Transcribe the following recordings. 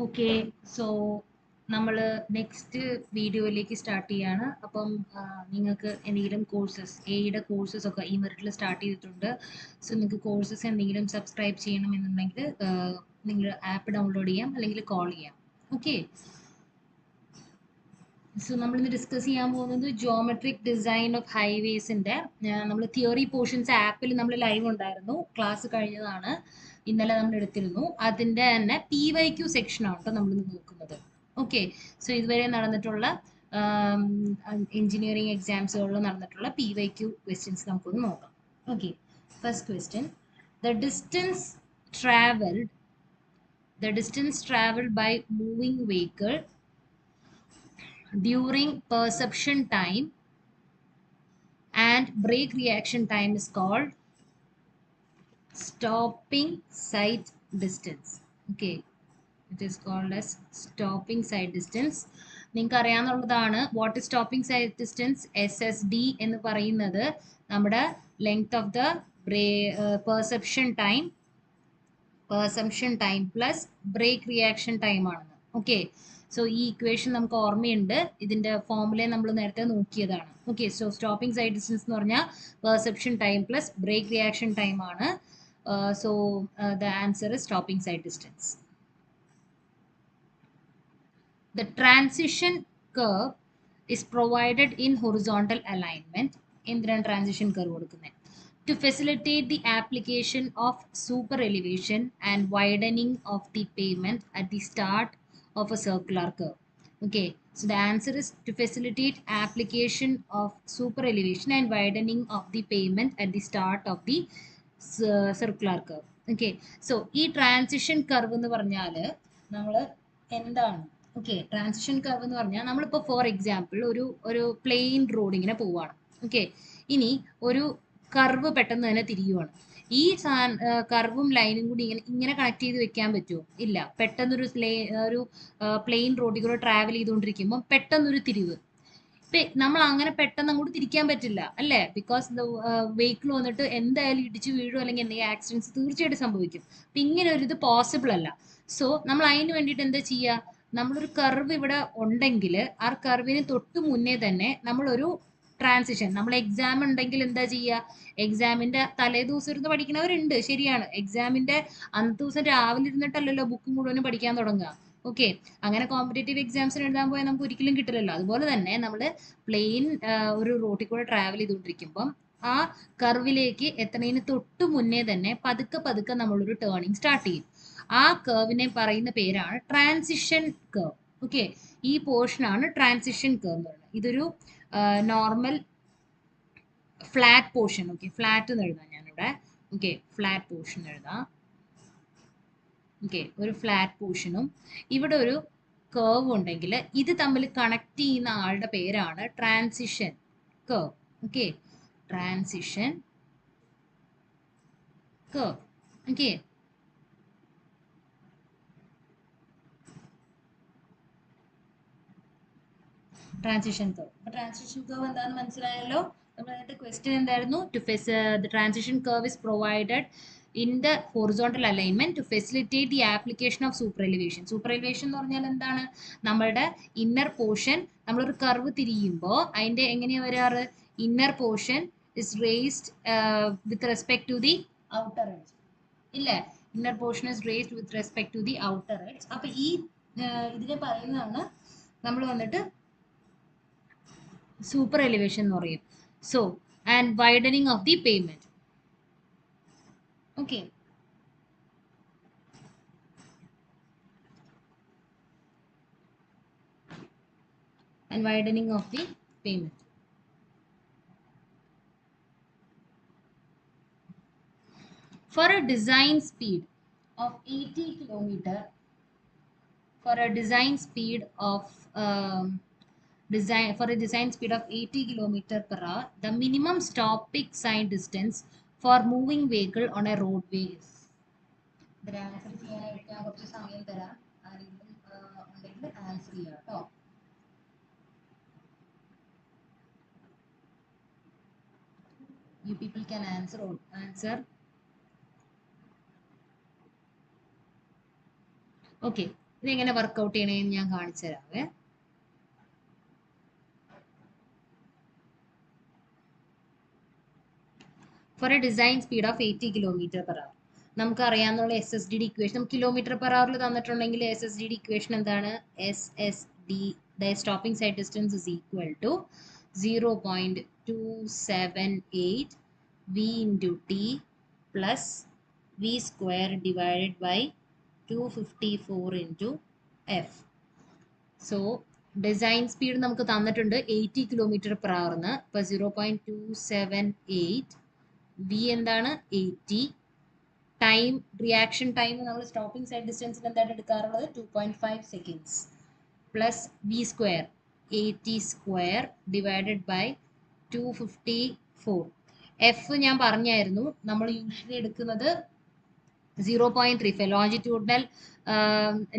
Okay, so നമ്മൾ next വീഡിയോയിലേക്ക് start ചെയ്യാണ്. അപ്പം നിങ്ങൾക്ക് എന്തെങ്കിലും കോഴ്സസ് എയുടെ കോഴ്സസ് ഒക്കെ ഈ മെറിറ്റിൽ സ്റ്റാർട്ട് ചെയ്തിട്ടുണ്ട്. സോ നിങ്ങൾക്ക് കോഴ്സസ് എന്തെങ്കിലും സബ്സ്ക്രൈബ് ചെയ്യണമെന്നുണ്ടെങ്കിൽ നിങ്ങൾ ആപ്പ് ഡൗൺലോഡ് ചെയ്യാം അല്ലെങ്കിൽ കോൾ ചെയ്യാം. ഓക്കെ, സോ നമ്മളിന്ന് ഡിസ്കസ് ചെയ്യാൻ പോകുന്നത് ജിയോമെട്രിക് ഡിസൈൻ ഓഫ് ഹൈവേസിൻ്റെ നമ്മൾ തിയറി പോർഷൻസ് ആപ്പിൽ നമ്മൾ ലൈവ് ഉണ്ടായിരുന്നു, ക്ലാസ് കഴിഞ്ഞതാണ്, ഇന്നലെ നമ്മൾ എടുത്തിരുന്നു. അതിൻ്റെ തന്നെ PYQ സെക്ഷനാണ് കേട്ടോ നമ്മളിന്ന് നോക്കുന്നത്. ഓക്കെ, സോ ഇതുവരെ നടന്നിട്ടുള്ള എഞ്ചിനീയറിംഗ് എക്സാംസുകളിൽ നടന്നിട്ടുള്ള PYQ ക്വസ്റ്റ്യൻസ് നമുക്കൊന്ന് നോക്കാം. Okay, first question, the distance travelled by moving vehicle during perception time and brake reaction time is called stopping sight distance. Okay, it is called as stopping sight distance. നിങ്ങൾക്ക് അറിയാവുന്നതാണ് what is stopping sight distance. SSD എന്ന് പറയുന്നത് നമ്മുടെ length of the perception time plus brake reaction time ആണെന്ന്. Okay, so ഈ equation നമുക്ക് ഓർമ്മയുണ്ട്, ഇതിൻ്റെ ഫോമുല നമ്മൾ നേരത്തെ നോക്കിയതാണ്. Okay, so stopping side distance എന്ന് പറഞ്ഞാൽ perception time plus brake reaction time ആണ്. So the answer is stopping side distance. The transition curve is provided in horizontal alignment. എന്തിനാണ് ട്രാൻസിഷൻ കർവ് കൊടുക്കുന്നത്? To facilitate the application of super elevation and widening of the pavement at the start of a circular curve. Okay, so the answer is to facilitate application of super elevation and widening of the pavement at the start of the circular curve. Okay, so ഈ transition curve എന്ന് പറഞ്ഞാൽ നമ്മൾ എന്താണ്? Okay, transition curve എന്ന് പറഞ്ഞാൽ നമ്മളിപ്പോൾ for example ഒരു plain road ഇങ്ങനെ പോവുകയാണ്. ഓക്കെ, ഇനി ഒരു കർവ് പെട്ടെന്ന് തന്നെ തിരിയുവാണ്. ഈ കർവും ലൈനും കൂടി ഇങ്ങനെ കണക്ട് ചെയ്ത് വെക്കാൻ പറ്റുമോ? ഇല്ല. പെട്ടെന്നൊരു പ്ലെയിൻ റോഡിൽ കൂടെ ട്രാവൽ ചെയ്തുകൊണ്ടിരിക്കുമ്പോൾ പെട്ടെന്നൊരു തിരിവ്, നമ്മൾ അങ്ങനെ പെട്ടെന്ന് അങ്ങോട്ട് തിരിക്കാൻ പറ്റില്ല അല്ലേ? ബിക്കോസ് വെഹിക്കിൾ വന്നിട്ട് എന്തായാലും ഇടിച്ചു വീഴും, അല്ലെങ്കിൽ എന്തെങ്കിലും ആക്സിഡൻസ് തീർച്ചയായിട്ടും സംഭവിക്കും. അപ്പം ഇങ്ങനെ ഒരു ഇത് പോസിബിൾ അല്ല. സോ നമ്മൾ അതിന് വേണ്ടിയിട്ട് എന്താ ചെയ്യുക? നമ്മളൊരു കർവ് ഇവിടെ ഉണ്ടെങ്കിൽ ആ കർവിന് തൊട്ട് മുന്നേ തന്നെ നമ്മളൊരു ട്രാൻസിഷൻ, നമ്മൾ എക്സാം ഉണ്ടെങ്കിൽ എന്താ ചെയ്യുക? എക്സാമിന്റെ തലേ ദിവസം ഇരുന്ന് പഠിക്കുന്നവരുണ്ട്, ശരിയാണ്. എക്സാമിന്റെ അന്നത്തെ ദിവസം രാവിലെ ഇരുന്നിട്ടല്ലല്ലോ ബുക്ക് മുഴുവനും പഠിക്കാൻ തുടങ്ങുക. ഓക്കെ, അങ്ങനെ കോമ്പറ്റേറ്റീവ് എക്സാംസിന് എഴുതാൻ പോയാൽ നമുക്ക് ഒരിക്കലും കിട്ടില്ലല്ലോ. അതുപോലെ തന്നെ നമ്മൾ പ്ലെയിൻ ഒരു റോട്ടിൽ കൂടെ ട്രാവൽ ചെയ്തുകൊണ്ടിരിക്കുമ്പം ആ കർവിലേക്ക് എത്തുന്നതിന് തൊട്ട് മുന്നേ തന്നെ പതുക്കെ നമ്മളൊരു ടേണിങ് സ്റ്റാർട്ട് ചെയ്യും. ആ കർവിനെ പറയുന്ന പേരാണ് ട്രാൻസിഷൻ കർവ്. ഓക്കെ, ഈ പോർഷനാണ് ട്രാൻസിഷൻ കർവ് എന്ന് പറയുന്നത്. ഇതൊരു normal flat portion. Okay, flat എന്ന് എഴുതാം ഞാനിവിടെ. ഓക്കെ, ഫ്ലാറ്റ് പോർഷൻ എഴുതാം. ഓക്കെ, ഒരു ഫ്ലാറ്റ് പോർഷനും ഇവിടെ ഒരു കർവ് ഉണ്ടെങ്കിൽ ഇത് തമ്മിൽ കണക്ട് ചെയ്യുന്ന ആളുടെ പേരാണ് transition curve. Okay, transition curve. Okay, transition curve. അപ്പോൾ ട്രാൻസിഷൻ കർവ് എന്താണെന്ന് മനസ്സിലായല്ലോ. നമ്മൾ അതിന്റെ ക്വസ്റ്റ്യൻ എന്തായിരുന്നു? The transition curve is provided in the horizontal alignment to facilitate the application of superelevation. Superelevation എന്ന് പറഞ്ഞാൽ എന്താണ്? നമ്മളുടെ ഇന്നർ പോർഷൻ, നമ്മളൊരു കർവ് തിരിയുമ്പോൾ അതിന്റെ എങ്ങനെയാ വരാറ്? Inner portion is raised with respect to the outer edge. ഇല്ലേ? Inner portion is raised with respect to the outer edge. അപ്പൊ ഈ ഇതിനെ പറയുന്നതാണ് നമ്മൾ വന്നിട്ട് super elevation എന്ന് പറയും. So, and widening of the pavement. Okay, and widening of the pavement. For a design speed of 80 kilometer, for a design speed of 80 kilometer per hour, the minimum stopping sign distance for moving vehicle on a roadway is. ഇതിന് answer ചെയ്യാനായിട്ട് ഞാൻ കുറച്ച് സമയം തരാം. ആരെങ്കിലും ഉണ്ടെങ്കിൽ answer ചെയ്യാം കേട്ടോ. You people can answer. Okay, ഇതെങ്ങനെ വർക്കൗട്ട് ചെയ്യണമെന്ന് ഞാൻ കാണിച്ചു തരാവേ. For a design speed of 80 km/h. നമുക്ക് അറിയാവുന്ന SSDD ഇക്വേഷൻ km/h തന്നിട്ടുണ്ടെങ്കിൽ SSDD ഇക്വേഷൻ എന്താണ്? SSD stopping side distance is equal to 0.278 V into T plus V square divided by 254 into F. So design speed നമുക്ക് തന്നിട്ടുണ്ട് 80 km/h എന്ന്. അപ്പോൾ 0.278 V എന്താണ്? 80. Time, reaction time നമ്മൾ സ്റ്റോപ്പിംഗ് സൈഡ് ഡിസ്റ്റൻസിൽ എന്താണ് എടുക്കാറുള്ളത്? 2.5 seconds plus V square 80 square divided by 254. F ഞാൻ പറഞ്ഞായിരുന്നു നമ്മൾ യൂഷ്വലി എടുക്കുന്നത് 0.35.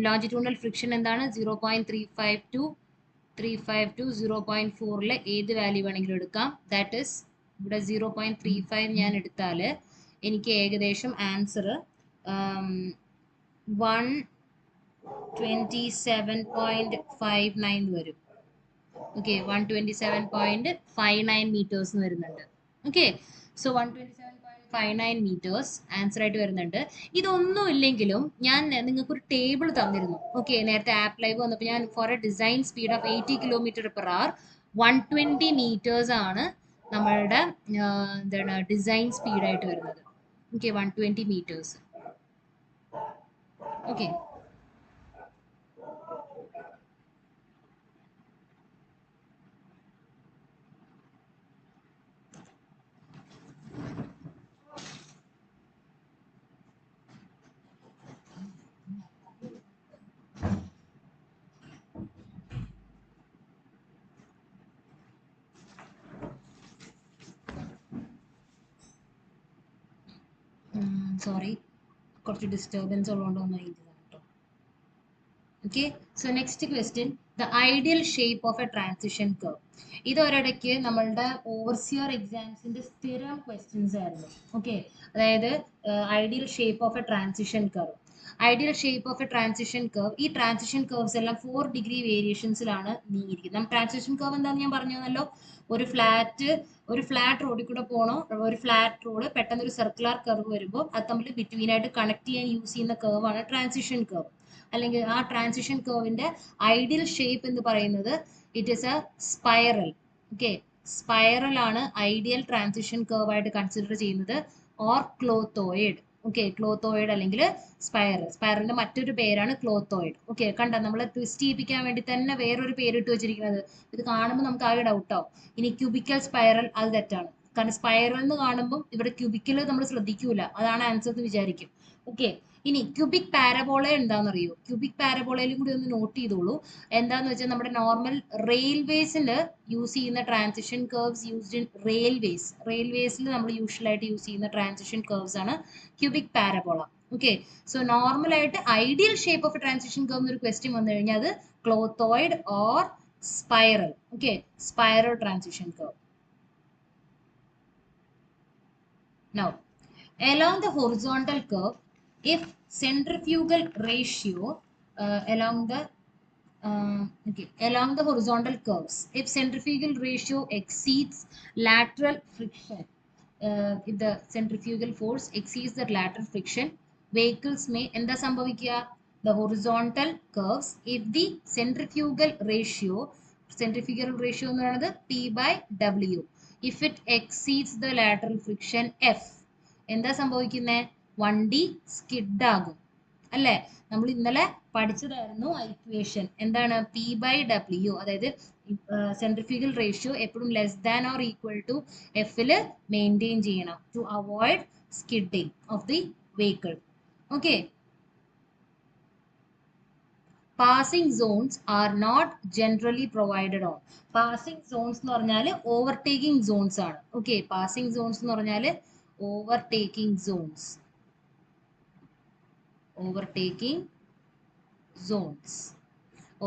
ലോഞ്ചിറ്റ്യൂഡൽ ഫ്രിക്ഷൻ എന്താണ്? 0.352 0.4 ഏത് വാല്യൂ വേണമെങ്കിലും എടുക്കാം. ദാറ്റ് ഇസ് ഇവിടെ 0.35 ഞാൻ എടുത്താൽ എനിക്ക് ഏകദേശം ആൻസർ 127.59 വരും. ഓക്കെ, 127.59 മീറ്റേഴ്സ് വരുന്നുണ്ട്. ഓക്കെ, സോ 127.59 മീറ്റേഴ്സ് ആൻസർ ആയിട്ട് വരുന്നുണ്ട്. ഇതൊന്നും ഇല്ലെങ്കിലും ഞാൻ നിങ്ങൾക്കൊരു ടേബിൾ തന്നിരുന്നു. ഓക്കെ, നേരത്തെ ആപ്പ് ലൈവ് വന്നപ്പോൾ ഞാൻ for a design speed of 80 km/h 120 metres ആണ് നമ്മളുടെ എന്താണ് ഡിസൈൻ സ്പീഡായിട്ട് വരുന്നത്. Okay, 120 meters. Okay. Sorry, കുറച്ച് ഡിസ്റ്റർബൻസ് ഉള്ളതുകൊണ്ടൊന്നും ഇത് കേട്ടോ. Okay, so next question, the ideal shape of a transition curve. ഇതൊരിടയ്ക്ക് നമ്മളുടെ ഓവർസിയർ എക്സാംസിന്റെ സ്ഥിരം ക്വസ്റ്റ്യൻസ് ആയിരുന്നു. ഓക്കെ, അതായത് ideal shape of a transition curve. Ideal shape of a transition curve, ഈ ട്രാൻസിഷൻ കർവ്സ് എല്ലാം 4 ഡിഗ്രി വേരിയേഷൻസിലാണ് നീങ്ങിയിരിക്കുന്നത്. നമ്മൾ ട്രാൻസിഷൻ കർവ് എന്താണെന്ന് ഞാൻ പറഞ്ഞല്ലോ, ഒരു ഫ്ലാറ്റ് റോഡിൽ കൂടെ പോകണോ, ഒരു ഫ്ലാറ്റ് റോഡ് പെട്ടെന്ന് ഒരു സർക്കുലർ കർവ് വരുമ്പോൾ അത് തമ്മിൽ ബിറ്റ്വീൻ ആയിട്ട് കണക്ട് ചെയ്യാൻ യൂസ് ചെയ്യുന്ന കർവാണ് ട്രാൻസിഷൻ കർവ്. അല്ലെങ്കിൽ ആ ട്രാൻസിഷൻ കർവിന്റെ ഐഡിയൽ ഷേപ്പ് എന്ന് പറയുന്നത് it is A spiral. Okay, spiral ആണ് ഐഡിയൽ ട്രാൻസിഷൻ കർവ് ആയിട്ട് കൺസിഡർ ചെയ്യുന്നത്, ഓർ ക്ലോത്തോയിഡ്. ഓക്കെ, ക്ലോത്തോയിഡ് അല്ലെങ്കിൽ സ്പൈറലിന്റെ മറ്റൊരു പേരാണ് ക്ലോത്തോയിഡ്. ഓക്കെ, കണ്ട നമ്മൾ ട്വിസ്റ്റ് ചെയ്യിപ്പിക്കാൻ വേണ്ടി തന്നെ വേറൊരു പേരിട്ട് വെച്ചിരിക്കുന്നത്. ഇത് കാണുമ്പോൾ നമുക്ക് ആകെ ഡൗട്ടാവും. ഇനി ക്യൂബിക്കൽ സ്പൈറൽ, അത് തെറ്റാണ്. കാരണം സ്പൈറൽ എന്ന് കാണുമ്പോൾ ഇവിടെ ക്യൂബിക്കൽ നമ്മൾ ശ്രദ്ധിക്കൂല, അതാണ് ആൻസർ എന്ന് വിചാരിക്കും. ഓക്കെ, ഇനി ക്യൂബിക് പാരബോള എന്താണെന്നറിയോ? ക്യൂബിക് പാരബോളയിലും കൂടി ഒന്ന് നോട്ട് ചെയ്തോളൂ. എന്താന്ന് വെച്ചാൽ നമ്മുടെ നോർമൽ റെയിൽവേസിൽ യൂസ് ചെയ്യുന്ന ട്രാൻസിഷൻ കർവ്സ് യൂസ്ഡ് ഇൻ റെയിൽവേസിൽ നമ്മൾ യൂഷ്വൽ ആയിട്ട് യൂസ് ചെയ്യുന്ന ട്രാൻസിഷൻ കർവ്സ് ആണ് cubic parabola. Okay, so normal ആയിട്ട് ideal shape of transition curve എന്നൊരു ക്വസ്റ്റ്യൻ വന്നു കഴിഞ്ഞാൽ അത് clothoid or spiral. Okay, spiral transition curve. Now, along the horizontal curve, if centrifugal ratio along the horizontal curves, if centrifugal ratio exceeds lateral friction, if the centrifugal force exceeds the lateral friction, vehicles may എന്താ സംഭവിക്കുക? The horizontal curves, if the centrifugal ratio എന്ന് പറയുന്നത് P/W, if it exceeds the lateral friction F, എന്താ സംഭവിക്കുന്നത്? വണ്ടി skid ആകും അല്ലേ? നമ്മൾ ഇന്നലെ പഠിച്ചതായിരുന്നു ഇക്വേഷൻ. എന്താണ്? P/W, അതായത് സെൻട്രിഫ്യൂഗൽ റേഷ്യോ എപ്പോഴും less than or equal to എഫിൽ മെയിൻറ്റെയിൻ ചെയ്യണം to avoid skidding of the vehicle. Okay, passing zones are not generally provided on. Passing zones എന്ന് പറഞ്ഞാൽ ഓവർടേക്കിംഗ് സോൺസ് ആണ്. ഓക്കെ, പാസിംഗ് സോൺസ് എന്ന് പറഞ്ഞാൽ ഓവർടേക്കിംഗ് സോൺസ്.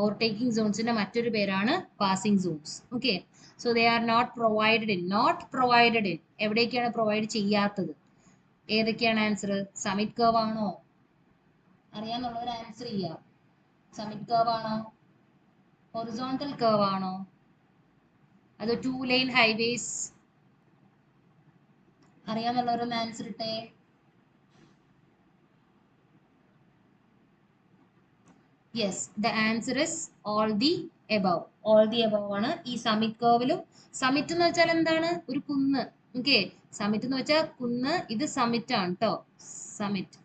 ഓവർടേക്കിംഗ് സോൺസിന്റെ മറ്റൊരു പേരാണ് passing zones. Okay, so they are not provided in. എവിടേക്കാണ് provide ചെയ്യാത്തത്? ഏതൊക്കെയാണ് ആൻസർ? സമിറ്റ് കർവ് ആണോ? അറിയാന്നുള്ളവർ ആൻസർ ചെയ്യാം. സമ്മിറ്റ് കർവ് ആണോ, ഹൊറിസോണ്ടൽ കർവ് ആണോ, അതോ 2 lane ഹൈവേസ്? അറിയാന്നുള്ളവരൊന്ന് ആൻസർ ഇട്ടേ. Yes, the answer is all the above. All the above ആണ് ഈ സമ്മിറ്റ് കർവിലും. സമ്മിറ്റ് എന്ന് വെച്ചാൽ എന്താണ്? ഒരു കുന്ന്. ഓക്കെ, സമ്മിറ്റ് എന്ന് വെച്ചാൽ കുന്ന്. ഇത് സമ്മിറ്റ് ആണ് കേട്ടോ, സമ്മിറ്റ്.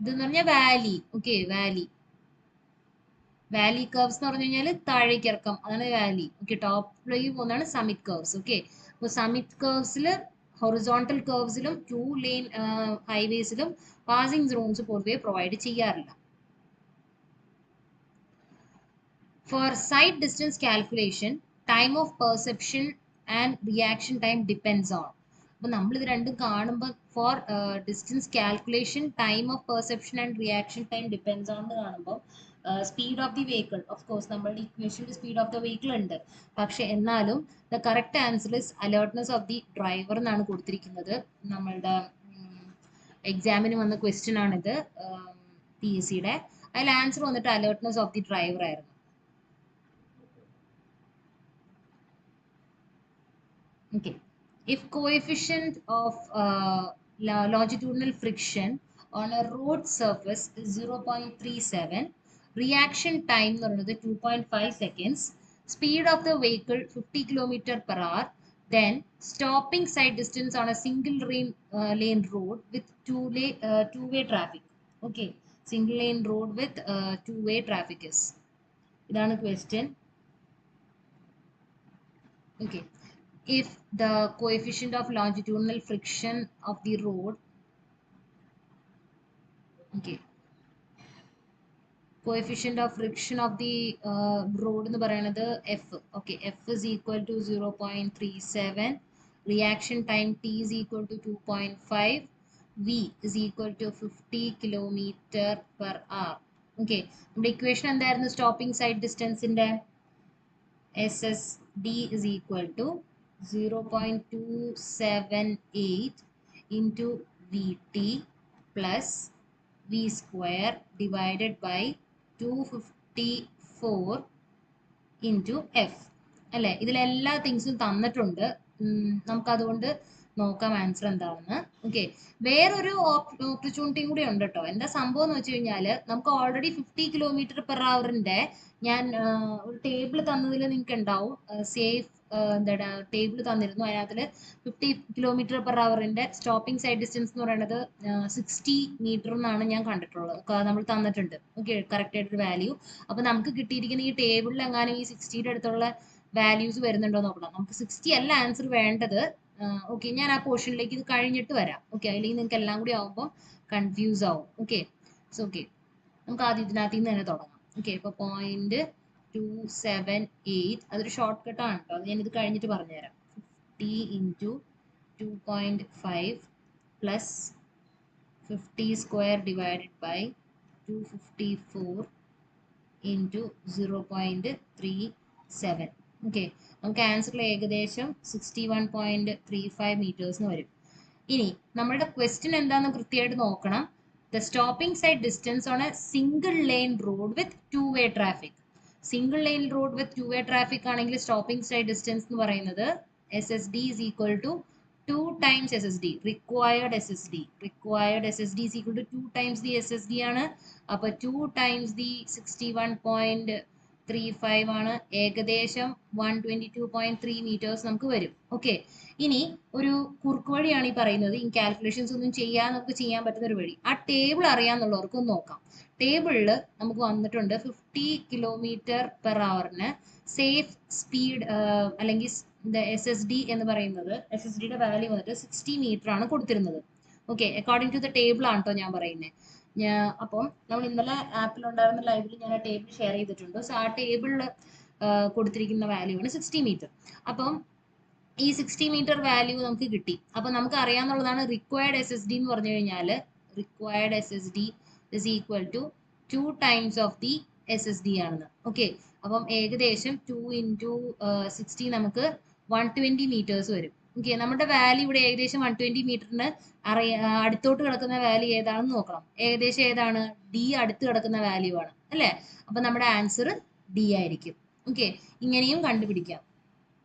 ഇതെന്ന് പറഞ്ഞാൽ Valley. Okay, Valley. Valley curves എന്ന് പറഞ്ഞു കഴിഞ്ഞാൽ താഴേക്ക് ഇറക്കം, അതാണ് വാലി. ഓക്കെ, ടോപ്പിലേക്ക് പോകുന്നതാണ് സമ്മിറ്റ് കർവ്സ്. ഓക്കെ, അപ്പോൾ സമ്മിറ്റ് കർവ്സിൽ ഹൊറിസോണ്ടൽ കർവ്സിലും 2 lane ഹൈവേസിലും പാസിംഗ് സോൺസ് പൊതുവെ പ്രൊവൈഡ് ചെയ്യാറില്ല. For sight distance calculation, time of perception and reaction time depends on. അപ്പോൾ നമ്മൾ ഇത് രണ്ടും കാണുമ്പോൾ for distance calculation time of perception and reaction time depends on എന്ന് കാണുമ്പോൾ speed of the vehicle, of course നമ്മളുടെ ഇക്വേഷനിൽ സ്പീഡ് ഓഫ് ദ വെഹിക്കിൾ ഉണ്ട്. പക്ഷെ എന്നാലും the correct answer is alertness of the driver എന്നാണ് കൊടുത്തിരിക്കുന്നത്. നമ്മളുടെ എക്സാമിന് വന്ന ക്വസ്റ്റ്യൻ ആണിത്, PSCയുടെ. അതിൽ ആൻസർ വന്നിട്ട് അലേർട്ട്നെസ് ഓഫ് ദി ഡ്രൈവർ ആയിരുന്നു. Okay, if coefficient of longitudinal friction on a road surface is 0.37, reaction time എന്ന് പറയുന്നത് 2.5 seconds, speed of the vehicle 50 km/h, then stopping side distance on a single lane road with two-way traffic. Okay, single lane road with two-way traffic is. ഇതാണ് question. Okay, if the coefficient of longitudinal friction of the road, okay, coefficient of friction of the road എന്ന് പറയുന്നത് F. Okay, F is equal to 0.37, reaction time T is equal to 2.5, V is equal to 50 km/h. Okay, നമ്മുടെ equation എന്തായിരുന്നു? Stopping sight ഡിസ്റ്റൻസിന്റെ SSD is equal to 0.278 into VT plus V square divided by 254 into F. അല്ലേ, ഇതിലെല്ലാ തിങ്സും തന്നിട്ടുണ്ട്. നമുക്കതുകൊണ്ട് നോക്കാം answer എന്താണെന്ന്. Okay, വേറൊരു ഓപ്പർച്യൂണിറ്റിയും കൂടി ഉണ്ട് കേട്ടോ. എന്താ സംഭവം എന്ന് വെച്ച് കഴിഞ്ഞാൽ നമുക്ക് ഓൾറെഡി 50 km/h ഞാൻ ഒരു ടേബിൾ തന്നതിൽ നിങ്ങൾക്ക് ഉണ്ടാവും, സേഫ് എന്താണ് ടേബിൾ തന്നിരുന്നു. അതിനകത്തിൽ 50 km/h സ്റ്റോപ്പിംഗ് സൈഡ് ഡിസ്റ്റൻസ് എന്ന് പറയുന്നത് 60 മീറ്റർ എന്നാണ് ഞാൻ കണ്ടിട്ടുള്ളത്, നമ്മൾ തന്നിട്ടുണ്ട്. ഓക്കെ, കറക്റ്റ് ആയിട്ടൊരു വാല്യൂ. അപ്പോൾ നമുക്ക് കിട്ടിയിരിക്കുന്ന ഈ ടേബിളിൽ എങ്ങാനും ഈ 60യുടെ അടുത്തുള്ള വാല്യൂസ് വരുന്നുണ്ടോ നോക്കണം. നമുക്ക് 60 അല്ല ആൻസർ വേണ്ടത്. ഓക്കെ, ഞാൻ ആ പോർഷനിലേക്ക് ഇത് കഴിഞ്ഞിട്ട് വരാം. ഓക്കെ, അല്ലെങ്കിൽ നിങ്ങൾക്ക് എല്ലാം കൂടി ആവുമ്പോൾ കൺഫ്യൂസ് ആവും. ഓക്കെ, സോ ഓക്കെ, നമുക്ക് ആദ്യം ഇതിനകത്ത് നിന്ന് തന്നെ തുടങ്ങാം. ഓക്കെ, ഇപ്പോൾ 0.278 അതൊരു ഷോർട്ട് കട്ടാണ് കേട്ടോ, അത് ഞാനിത് കഴിഞ്ഞിട്ട് പറഞ്ഞുതരാം. 50 into 2.5 plus 50 square divided by 254 into 0.37. Okay, നമുക്ക് ആൻസറിൽ ഏകദേശം 61.35 മീറ്റേഴ്സ് എന്ന് വരും. ഇനി നമ്മളുടെ ക്വസ്റ്റ്യൻ എന്താണെന്ന് കൃത്യമായിട്ട് നോക്കണം. The stopping sight distance on a single line road with two way traffic. Single line road with two way traffic ആണെങ്കിൽ സ്റ്റോപ്പിംഗ് സൈഡ് ഡിസ്റ്റൻസ് എന്ന് പറയുന്നത് SSD is equal to 2 times SSD, required SSD. Required SSD is equal to 2 times the SSD ആണ്. അപ്പോൾ 2 times the 61.35 ആണ്, ഏകദേശം 122.3 metres നമുക്ക് വരും. Okay, ഇനി ഒരു കുറുക്ക് വഴിയാണ് ഈ പറയുന്നത്. ഈ കാൽക്കുലേഷൻസ് ഒന്നും ചെയ്യാൻ നമുക്ക് ചെയ്യാൻ പറ്റുന്ന ഒരു വഴി. ആ ടേബിൾ അറിയാന്നുള്ളവർക്ക് ഒന്ന് നോക്കാം. ടേബിളിൽ നമുക്ക് വന്നിട്ടുണ്ട് 50 km/h സേഫ് സ്പീഡ് അല്ലെങ്കിൽ SSD എന്ന് പറയുന്നത്, SSDയുടെ വാല്യൂ വന്നിട്ട് 60 മീറ്റർ ആണ് കൊടുത്തിരുന്നത്. Okay, according to the table ആണ് കേട്ടോ ഞാൻ പറയുന്നത്. അപ്പം നമ്മൾ ഇന്നലെ ആപ്പിലുണ്ടായിരുന്ന ലൈവിൽ ഞാൻ ആ ടേബിൾ ഷെയർ ചെയ്തിട്ടുണ്ട്. സോ ആ ടേബിളിൽ കൊടുത്തിരിക്കുന്ന വാല്യൂ ആണ് 60 മീറ്റർ. അപ്പം ഈ 60 മീറ്റർ വാല്യൂ നമുക്ക് കിട്ടി. അപ്പം നമുക്ക് അറിയാവുന്നതാണ് റിക്വയർഡ് SSD എന്ന് പറഞ്ഞു കഴിഞ്ഞാൽ required SSD is equal to 2 times of the SSD ആണെന്ന്. ഓക്കെ, അപ്പം ഏകദേശം 2 into 60 നമുക്ക് 120 മീറ്റേഴ്സ് വരും. ഓക്കെ, നമ്മുടെ വാല്യൂ ഇവിടെ ഏകദേശം 120 മീറ്ററിന് അടുത്തോട്ട് കിടക്കുന്ന വാല്യൂ ഏതാണെന്ന് നോക്കണം. ഏകദേശം ഏതാണ്? ഡി അടുത്ത് കിടക്കുന്ന വാല്യൂ ആണ് അല്ലേ? അപ്പൊ നമ്മുടെ ആൻസർ ഡി ആയിരിക്കും. ഓക്കെ, ഇങ്ങനെയും കണ്ടുപിടിക്കാം.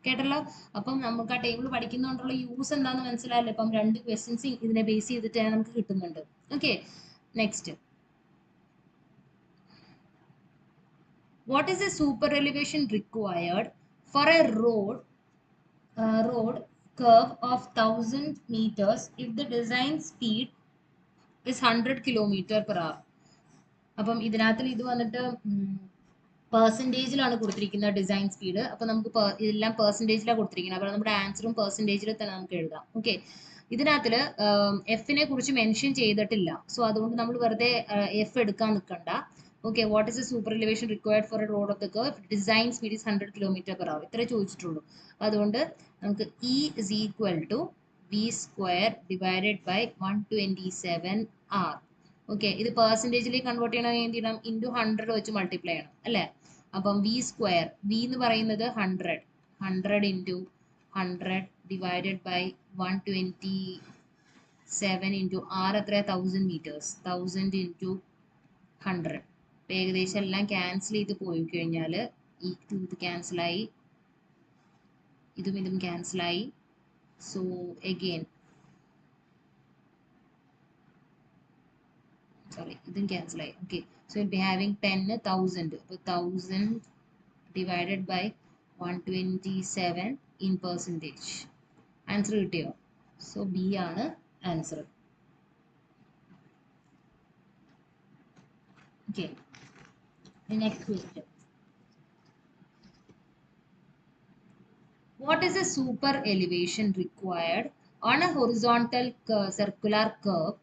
കേട്ടല്ലോ. അപ്പം നമുക്ക് ആ ടേബിൾ പഠിക്കുന്നതുകൊണ്ടുള്ള യൂസ് എന്താണെന്ന് മനസ്സിലായല്ലോ. ഇപ്പം 2 ക്വസ്റ്റ്യൻസ് ഇതിനെ ബേസ് ചെയ്തിട്ട് നമുക്ക് കിട്ടുന്നുണ്ട്. Okay, next. What is the super elevation required for a road curve of 1000 meters if the design speed is 100 km/h? അപ്പം ഇതിനകത്ത് ഇത് വന്നിട്ട് പെർസെൻറ്റേജിലാണ് കൊടുത്തിരിക്കുന്നത് ഡിസൈൻ സ്പീഡ്. അപ്പോൾ നമുക്ക് ഇതെല്ലാം പെർസെൻറ്റേജിലാണ് കൊടുത്തിരിക്കുന്നത്. അപ്പോൾ നമ്മുടെ ആൻസറും പെർസെൻറ്റേജിൽ തന്നെ നമുക്ക് എഴുതാം. ഓക്കെ, ഇതിനകത്തിൽ എഫിനെ കുറിച്ച് മെൻഷൻ ചെയ്തിട്ടില്ല. സോ അതുകൊണ്ട് നമ്മൾ വെറുതെ എഫ് എടുക്കാൻ നിൽക്കണ്ട. Okay, what is the super elevation required for a road of the curve? Design speed is 100 km/h. ഇത്രേ ചോദിച്ചിട്ടുള്ളൂ. അതുകൊണ്ട് നമുക്ക് E is equal to V square divided by 127 R. Okay, ഇത് പെർസെൻറ്റേജിലേക്ക് കൺവേർട്ട് ചെയ്യണമെങ്കിൽ എന്ത് ചെയ്യണം? ഇൻറ്റു 100 വെച്ച് മൾട്ടിപ്ലൈ ചെയ്യണം അല്ലേ? അപ്പം വി സ്ക്വയർ, വി എന്ന് പറയുന്നത് 100 into 100 divided by 127 into R എത്ര? 1000 മീറ്റേഴ്സ്. 1000 ഇൻറ്റു 100. ഏകദേശം എല്ലാം ക്യാൻസൽ ചെയ്ത് പോയി കഴിഞ്ഞാൽ ഈ ഇത് ക്യാൻസലായി, ഇതും ക്യാൻസലായി. സോ എഗെയിൻ sorry, ഇതും cancel ആയി. Okay, so we'll be having 10,000. അപ്പോൾ 1000 divided by 127 in percentage. Answer കിട്ടിയോ? സോ ബി ആണ് answer. Okay, the next question. What is a super elevation required on a horizontal circular curve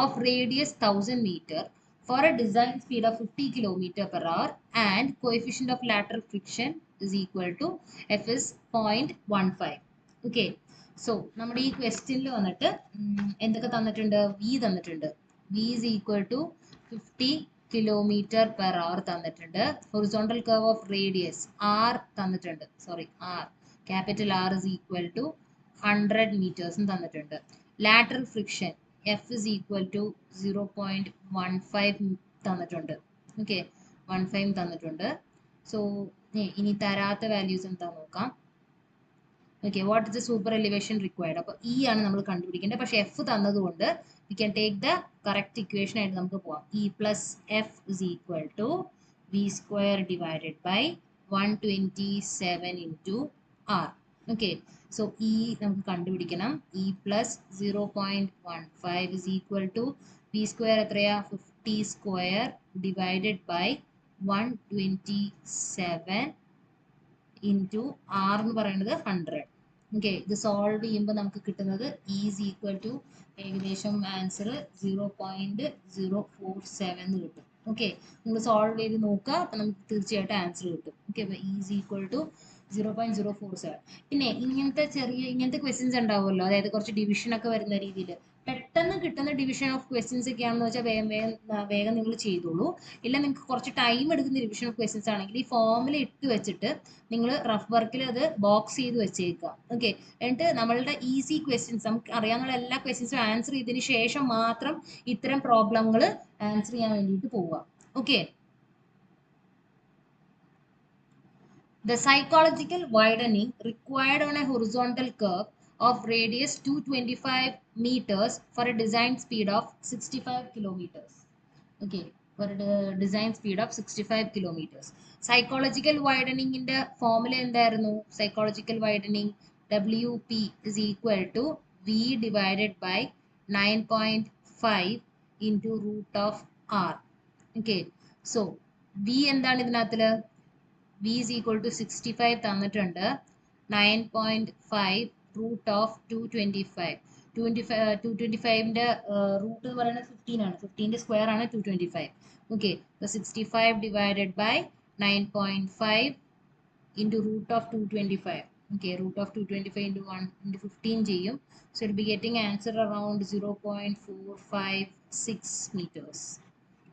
of radius 1000 meter for a design speed of 50 km/h and coefficient of lateral friction is equal to F is 0.15. Okay, so നമ്മുടെ ഈ ക്വസ്റ്റ്യനിൽ വന്നിട്ട് എന്തൊക്കെ തന്നിട്ടുണ്ട്? V തന്നിട്ടുണ്ട്. V is equal to 50 km/h തന്നിട്ടുണ്ട്. Horizontal curve of radius R തന്നിട്ടുണ്ട്. Sorry, R capital R is equal to 100 meters തന്നിട്ടുണ്ട്. Lateral friction F is equal to 0.15 തന്നിട്ടുണ്ട്. ഓക്കെ, 15 തന്നിട്ടുണ്ട്. സോ ഇനി തരാത്ത വാല്യൂസ് എന്താ നോക്കാം. Okay, what is the super elevation required? അപ്പോൾ ഇ ആണ് നമ്മൾ കണ്ടുപിടിക്കേണ്ടത്. പക്ഷേ എഫ് തന്നതുകൊണ്ട് we can take the correct equation ആയിട്ട് നമുക്ക് പോവാം. E plus F is equal to V square divided by 127 into R. Okay, so E നമുക്ക് കണ്ടുപിടിക്കണം. E plus 0.15 is equal to V square എത്രയാ? 50 square divided by 127 into R എന്ന് പറയുന്നത് 100. ഓക്കെ, ഇത് സോൾവ് ചെയ്യുമ്പോൾ നമുക്ക് കിട്ടുന്നത് ഇ ഈസ് ഈക്വൽ ടു ഏകദേശം ആൻസർ 0.047 കിട്ടും. ഓക്കെ, നിങ്ങൾ സോൾവ് ചെയ്ത് നോക്കുക. അപ്പം നമുക്ക് തീർച്ചയായിട്ടും ആൻസർ കിട്ടും. ഓക്കെ, അപ്പോൾ ഇ ഈസ് ഈക്വൽ ടു 0.047. പിന്നെ ഇങ്ങനത്തെ ക്വസ്റ്റ്യൻസ് ഉണ്ടാവുമല്ലോ, അതായത് കുറച്ച് ഡിവിഷൻ ഒക്കെ വരുന്ന രീതിയിൽ പെട്ടെന്ന് കിട്ടുന്ന ഡിവിഷൻ ഓഫ് ക്വസ്റ്റ്യൻസ് ഒക്കെ ആണെന്ന് വെച്ചാൽ വേഗം നിങ്ങൾ ചെയ്തോളൂ. ഇല്ല, നിങ്ങൾക്ക് കുറച്ച് ടൈം എടുക്കുന്ന ഡിവിഷൻ ഓഫ് ക്വസ്റ്റ്യൻസ് ആണെങ്കിൽ ഈ ഫോമിൽ ഇട്ട് വെച്ചിട്ട് നിങ്ങൾ റഫ് വർക്കിൽ അത് ബോക്സ് ചെയ്ത് വെച്ചേക്കുക. ഓക്കെ, എന്നിട്ട് നമ്മളുടെ ഈസി ക്വസ്റ്റ്യൻസ്, നമുക്ക് അറിയാവുന്ന എല്ലാ ക്വസ്റ്റ്യൻസും ആൻസർ ചെയ്തതിന് ശേഷം മാത്രം ഇത്തരം പ്രോബ്ലങ്ങൾ ആൻസർ ചെയ്യാൻ വേണ്ടിയിട്ട് പോവുക. Okay, the psychological widening required on a horizontal curve of radius 225 meters for a design speed of 65 kilometers. Okay, for a design speed of 65 kilometers. Psychological widening in the formula എന്തായിരുന്നു? Psychological widening WP is equal to V divided by 9.5 into root of R. Okay, so V എന്താണ് ഇതിനകത്തില്? V is equal to 65 തന്നിട്ടുണ്ട്. 9.5 root of 225. 225ന്റെ root എന്ന് പറയുന്നത് 15 ആണ്. 15ന്റെ square ആണ് 225. Okay, so 65 divided by 9.5 into root of 225. Okay, root of 225 into 1 into 15 ചെയ്യും. So it will be getting answer around 0.456 meters.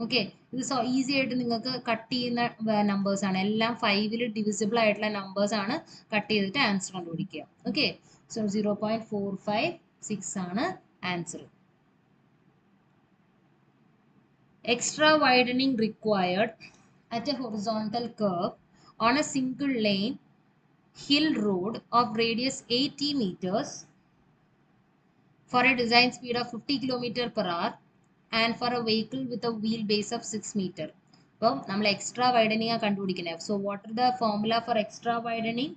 Okay, ഇത് easy ആയിട്ട് നിങ്ങൾക്ക് കട്ട് ചെയ്യുന്ന നമ്പേഴ്സ് ആണ്. എല്ലാം 5ൽ ഡിവിസിബിൾ ആയിട്ടുള്ള നമ്പേഴ്സ് ആണ് കട്ട് ചെയ്തിട്ട് ആൻസർ കണ്ടുപിടിക്കുക. ഓക്കെ, So 0.456 ആണ് answer. Extra widening required at a horizontal curve on a single lane hill road of radius 80 meters for a design speed of 50 km per hour and for a vehicle with a wheelbase of 6 meter. അപ്പോൾ നമ്മൾ extra widening കണ്ടുപിടിക്കുന്നത്. So what are the formula for extra widening?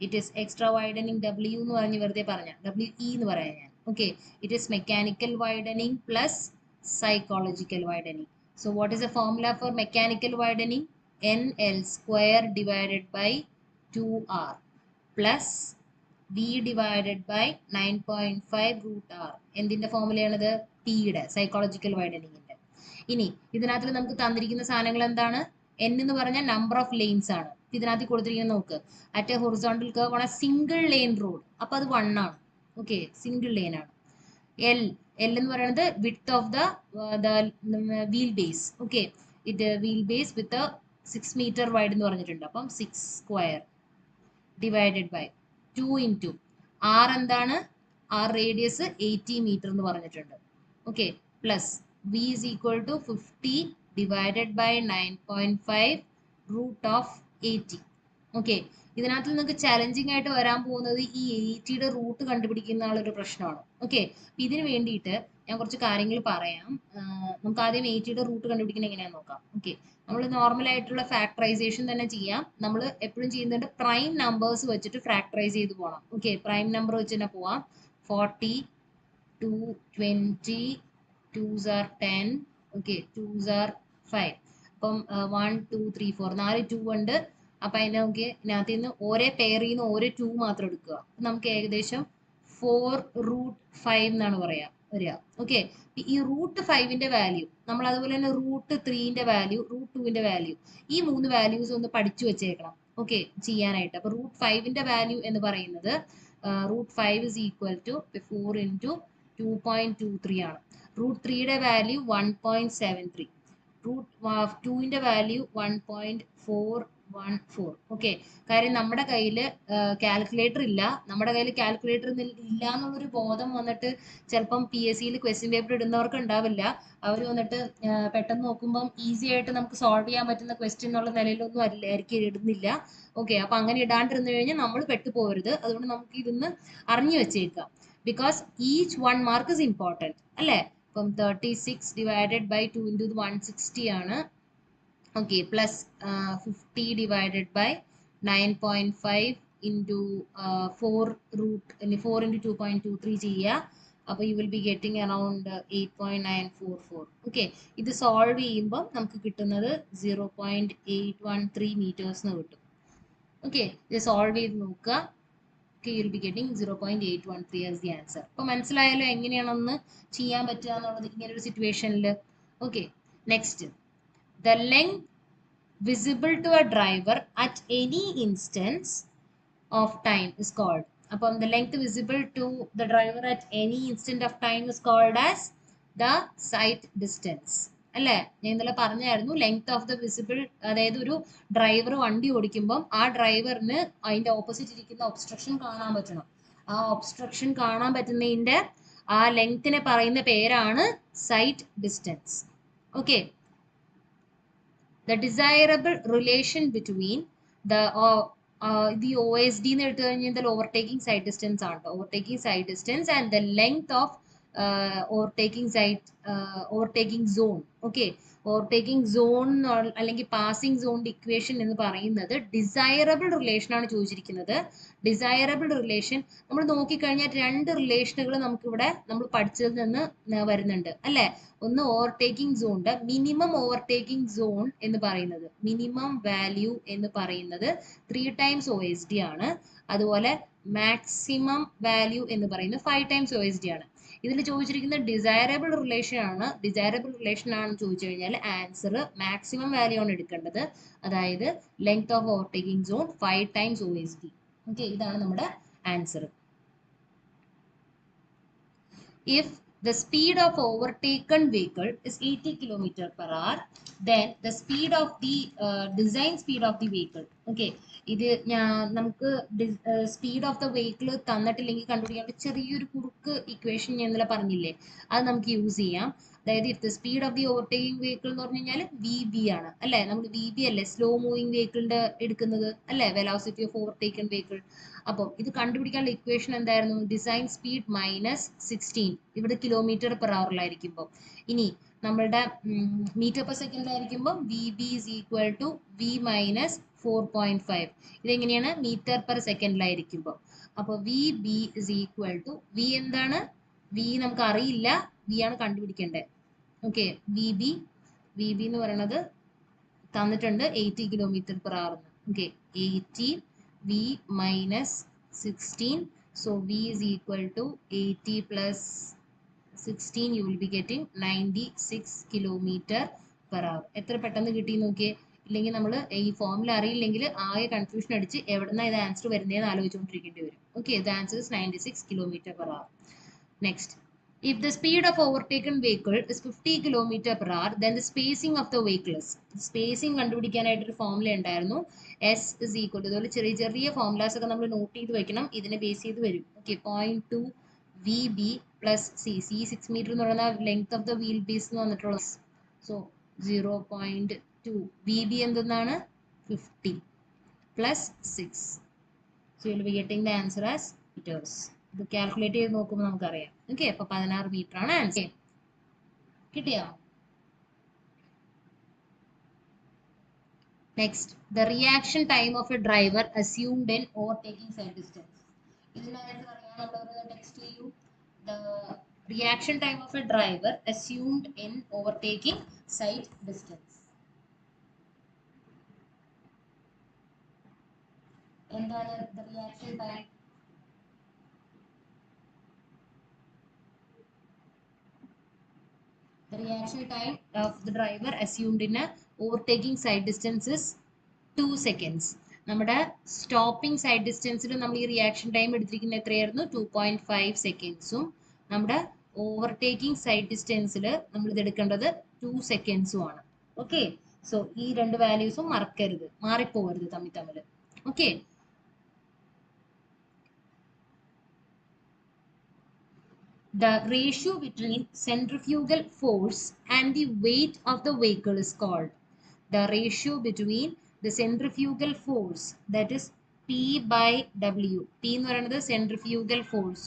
It is extra widening W എന്ന് പറഞ്ഞ് വെറുതെ പറഞ്ഞ WE എന്ന് പറയാം ഞാൻ. Okay, it is mechanical widening plus psychological widening. So what is the formula for mechanical widening? NL square divided by 2R plus V divided by 9.5 root R. എന്തിന്റെ ഫോർമുലയാണത്? P യുടെ psychological വൈഡനിങ്ങിന്റെ. ഇനി ഇതിനകത്ത് നമുക്ക് തന്നിരിക്കുന്ന സാധനങ്ങൾ എന്താണ്? N എന്ന് പറഞ്ഞാൽ നമ്പർ ഓഫ് ലെയിൻസ് ആണ്. ഇതിനകത്ത് കൊടുത്തിരിക്കുന്നത് നോക്ക്, at a horizontal curve on a single lane road. അപ്പൊ അത് 1 ആണ്. ഓക്കെ, സിംഗിൾ ലെയിൻ ആണ്. L എന്ന് പറയുന്നത് width of the wheel base. Okay, ഇത് wheel base with a 6 meter wide എന്ന് പറഞ്ഞിട്ടുണ്ട്. അപ്പം 6 square divided by 2 into R എന്താണ്? R radius 80 meter എന്ന് പറഞ്ഞിട്ടുണ്ട്. Okay, plus V is equal to 50 divided by 9.5 root of 80. Okay, ഇതിനകത്ത് നിങ്ങൾക്ക് challenging ആയിട്ട് വരാൻ പോകുന്നത് ഈ 80യുടെ റൂട്ട് കണ്ടുപിടിക്കുന്ന ആളൊരു പ്രശ്നമാണ്. ഓക്കെ, ഇതിന് വേണ്ടിയിട്ട് ഞാൻ കുറച്ച് കാര്യങ്ങൾ പറയാം. നമുക്ക് ആദ്യം 80യുടെ റൂട്ട് കണ്ടുപിടിക്കുന്നത് എങ്ങനെയാണെന്ന് നോക്കാം. ഓക്കെ, നമ്മൾ നോർമൽ ആയിട്ടുള്ള ഫാക്ടറൈസേഷൻ തന്നെ ചെയ്യാം. നമ്മൾ എപ്പോഴും ചെയ്യുന്നുണ്ട് പ്രൈം നമ്പേഴ്സ് വെച്ചിട്ട് ഫാക്ടറൈസ് ചെയ്ത് പോകണം. ഓക്കെ, പ്രൈം നമ്പർ വെച്ച് തന്നെ പോവാം. 40, 2, 20, 2s are 10, okay, 2s are 5. അപ്പം 1, 2, 3, 4 4 2 ഉണ്ട്. അപ്പൊ അതിന്റെ നമുക്ക് ഇതിനകത്ത് നിന്ന് ഓരോ പെയറിൽ നിന്ന് ഓരോ 2 മാത്രം എടുക്കുക. നമുക്ക് ഏകദേശം 4√5 എന്നാണ് വരിക. ഓക്കെ, ഈ √5ന്റെ വാല്യൂ നമ്മൾ അതുപോലെ തന്നെ √3ന്റെ വാല്യൂ, √2ന്റെ വാല്യൂ, ഈ 3 വാല്യൂസ് ഒന്ന് പഠിച്ചു വെച്ചേക്കണം. ഓക്കെ, ചെയ്യാനായിട്ട്. അപ്പൊ √5ന്റെ വാല്യൂ എന്ന് പറയുന്നത് √5 is equal to 4 into 2.23 ആണ്. √3യുടെ വാല്യൂ 1.73, √2ന്റെ വാല്യൂ 1.414. ഓക്കെ, കാര്യം നമ്മുടെ കയ്യിൽ കാൽക്കുലേറ്റർ ഇല്ല. നമ്മുടെ കയ്യിൽ കാൽക്കുലേറ്റർ ഇല്ല എന്നുള്ളൊരു ബോധം വന്നിട്ട് ചിലപ്പം PSCയിൽ ക്വസ്റ്റ്യൻ പേപ്പർ ഇടുന്നവർക്ക് ഉണ്ടാവില്ല. അവർ വന്നിട്ട് പെട്ടെന്ന് നോക്കുമ്പം ഈസി ആയിട്ട് നമുക്ക് സോൾവ് ചെയ്യാൻ പറ്റുന്ന ക്വസ്റ്റ്യൻ എന്നുള്ള നിലയിലൊന്നും ആയിരിക്കും ഇടുന്നില്ല. ഓക്കെ, അപ്പൊ അങ്ങനെ ഇടാണ്ടിരുന്നു കഴിഞ്ഞാൽ നമ്മൾ പെട്ടുപോകരുത്. അതുകൊണ്ട് നമുക്ക് ഇതൊന്ന് അറിഞ്ഞു വെച്ചേക്കാം. Because each 1 mark is important അല്ലേ. അപ്പം 36 divided by 2 into 160 ആണ്. Okay, plus 50 divided by 9.5 into 4 into 2.23 ചെയ്യുക. അപ്പോൾ U will be getting around 8.944. Okay, ഇത് സോൾവ് ചെയ്യുമ്പോൾ നമുക്ക് കിട്ടുന്നത് 0.813 meters എന്ന് കിട്ടും. ഓക്കെ, ഇത് സോൾവ് ചെയ്ത് നോക്കുക. Okay, you will be getting 0.813 as the answer. അപ്പോൾ മനസ്സിലായാലോ എങ്ങനെയാണെന്ന് ചെയ്യാൻ പറ്റുക എന്നുള്ളത് ഇങ്ങനെ ഒരു സിറ്റുവേഷനിൽ. Okay, next, the length visible to a driver at any instance of time is called. അപ്പം the length visible to the driver at any instant of time is called as the sight distance. അല്ലേ, ഞാൻ ഇന്നലെ പറഞ്ഞായിരുന്നു length of the visible, അതായത് ഒരു driver വണ്ടി ഓടിക്കുമ്പം ആ ഡ്രൈവറിന് അതിന്റെ ഓപ്പോസിറ്റ് ഇരിക്കുന്ന ഒബ്സ്ട്രക്ഷൻ കാണാൻ പറ്റണം. ആ ഒബ്സ്ട്രക്ഷൻ കാണാൻ പറ്റുന്നതിന്റെ ആ ലെങ്ത്തിനെ പറയുന്ന പേരാണ് sight distance. Okay, the desirable relation between the OSD എന്ന് എടുത്തു കഴിഞ്ഞാൽ overtaking side distance ആണ്. overtaking side distance and the length of overtaking zone. Okay, overtaking zone അല്ലെങ്കിൽ പാസിംഗ് സോണിന്റെ ഇക്വേഷൻ എന്ന് പറയുന്നത് ഡിസൈറബിൾ റിലേഷൻ ആണ് ചോദിച്ചിരിക്കുന്നത്. ഡിസൈറബിൾ റിലേഷൻ നമ്മൾ നോക്കിക്കഴിഞ്ഞാൽ 2 റിലേഷനുകൾ നമുക്കിവിടെ നമ്മൾ പഠിച്ചതിൽ നിന്ന് വരുന്നുണ്ട് അല്ലെ. ഒന്ന് ഓവർടേക്കിംഗ് സോണിന്റെ മിനിമം ഓവർടേക്കിംഗ് സോൺ എന്ന് പറയുന്നത്, മിനിമം വാല്യൂ എന്ന് പറയുന്നത് 3 times OSD ആണ്. അതുപോലെ മാക്സിമം വാല്യൂ എന്ന് പറയുന്നത് 5 times OSD ആണ്. ഇതിൽ ചോദിച്ചിരിക്കുന്ന ഡിസൈറബിൾ റിലേഷൻ ആണ്. ഡിസൈറബിൾ റിലേഷൻ ആണ് ചോദിച്ചു കഴിഞ്ഞാൽ ആൻസർ മാക്സിമം വാല്യൂ ആണ് എടുക്കേണ്ടത്. അതായത് length of overtaking zone 5 times OSD. Okay, ഇതാണ് നമ്മുടെ answer. If the speed of overtaken vehicle is 80 km per hour, then the speed of the design speed of the vehicle. Okay, ഇത് നമുക്ക് speed of the vehicle തന്നിട്ടില്ലെങ്കിൽ കണ്ടുപിടിക്കാൻ ചെറിയൊരു കുറുക്ക് equation ഞാൻ ഇന്നലെ പറഞ്ഞില്ലേ, അത് നമുക്ക് യൂസ് ചെയ്യാം. അതായത് if the speed of the overtaking vehicle എന്ന് പറഞ്ഞു കഴിഞ്ഞാൽ വി ബി ആണ് അല്ലേ, നമ്മൾ വി ബി അല്ലേ സ്ലോ മൂവിങ് വെഹിക്കിളിന്റെ എടുക്കുന്നത് അല്ലേ, വെലോസിറ്റി ഓഫ് ഓവർടേക്കിംഗ് വെഹിക്കിൾ. അപ്പം ഇത് കണ്ടുപിടിക്കാനുള്ള ഇക്വേഷൻ എന്തായിരുന്നു, ഡിസൈൻ സ്പീഡ് മൈനസ് 16, ഇവിടെ കിലോമീറ്റർ പെർ അവറിലായിരിക്കുമ്പോൾ. ഇനി നമ്മളുടെ മീറ്റർ പെർ സെക്കൻഡിലായിരിക്കുമ്പോൾ V B is equal to V minus 4.5. ഇതെങ്ങനെയാണ്, മീറ്റർ പെർ സെക്കൻഡിലായിരിക്കുമ്പോൾ. അപ്പോൾ V B is equal to, V എന്താണ്, വി നമുക്ക് അറിയില്ല, വി ആണ് കണ്ടുപിടിക്കേണ്ടത്. ഓക്കെ, വി ബി എന്ന് പറയുന്നത് തന്നിട്ടുണ്ട് 80 kilometer per hour. Okay, 80 V minus 16. So v is equal to 80 plus 16, you will be getting 96 kilometer per hour. എത്ര പെട്ടെന്ന് കിട്ടി നോക്കിയേ. ഇല്ലെങ്കിൽ നമ്മൾ ഈ ഫോർമുല അറിയില്ലെങ്കിൽ ആകെ കൺഫ്യൂഷൻ അടിച്ച് എവിടുന്ന ഇത് ആൻസർ വരുന്നതെന്ന് ആലോചിച്ചുകൊണ്ടിരിക്കേണ്ടി വരും. Okay, the answer is 96 kilometer per hour. Next, if the speed of overtaken vehicle is 50 kilometer per hour, then the spacing of the vehicles. Spacing കണ്ടുപിടിക്കാനായിട്ടൊരു ഫോർമുല ഉണ്ടായിരുന്നു, s is equal to, ഇതുപോലെ ചെറിയ ചെറിയ formulas ഒക്കെ നമ്മൾ not ചെയ്ത് വെക്കണം, ഇതിനെ ബേസ് ചെയ്ത് വരും. Okay, 0.2 VB plus C. 6 meter എന്ന് പറയുന്ന length of the wheel base എന്ന് വന്നിട്ടുള്ള. So 0.2 VB എന്തെന്നാണ് 50 plus 6. So you will be getting the answer as meters. ഇത് കാൽക്കുലേറ്റ് ചെയ്ത് നോക്കുമ്പോൾ നമുക്കറിയാം. ഓക്കെ, അപ്പൊ 16 മീറ്റർ ആണ് ആൻസർ. കിട്ടിയോ? Next, the reaction time of a driver assumed in overtaking sight distance. ഇതിനായിട്ട് അറിയാനുള്ളവർ ടെക്സ്റ്റ് ചെയ്യൂ. The reaction time of a driver assumed in overtaking sight distance. എന്താണ് the reaction time? The reaction time of the driver assumed in a overtaking side distance is 2 seconds. നമ്മുടെ stopping side ഡിസ്റ്റൻസിൽ നമ്മൾ ഈ reaction time എടുത്തിരിക്കുന്നത് എത്രയായിരുന്നു, 2.5 സെക്കൻഡ്സും. നമ്മുടെ overtaking side ഡിസ്റ്റൻസിൽ നമ്മൾ ഇത് എടുക്കേണ്ടത് 2 സെക്കൻഡ്സും ആണ്. ഓക്കെ, സോ ഈ രണ്ട് വാല്യൂസും മറക്കരുത്, മാറിപ്പോകരുത് തമ്മിൽ. Okay, the ratio between centrifugal force and the weight of the vehicle is called. The ratio between the centrifugal force, that is P by W. P എന്ന് പറയുന്നത് centrifugal force.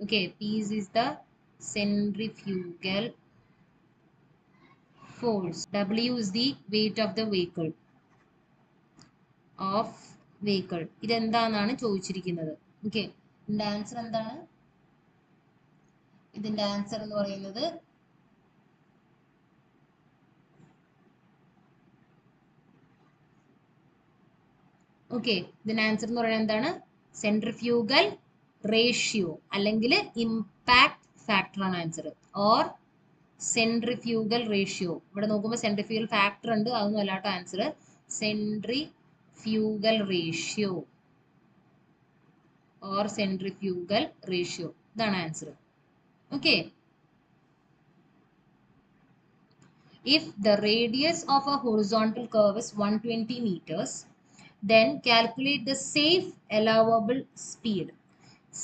Okay, P is the centrifugal force. W is the weight of the vehicle. ഇതെന്താണെന്നാണ് ചോദിച്ചിരിക്കുന്നത്. Okay, ഇതിന്റെ answer എന്താണ്? ഇതിന്റെ answer എന്ന് പറയുന്നത് ഇതിന്റെ answer എന്ന് പറയുന്നത് എന്താണ്? സെൻട്രിഫ്യൂഗൽ റേഷ്യോ അല്ലെങ്കിൽ ഇമ്പാക്ട് ഫാക്ടർ ആണ് ആൻസർ, ഓർ സെൻട്രിഫ്യൂഗൽ റേഷ്യോ. ഇവിടെ നോക്കുമ്പോൾ സെൻട്രിഫ്യൂഗൽ ഫാക്ടർ ഉണ്ട്, അതൊന്നും അല്ലാട്ടോ answer. Centrifugal ratio or centrifugal ratio, ഇതാണ് answer. Okay, if the radius of a horizontal curve is 120 meters, then calculate the safe allowable speed.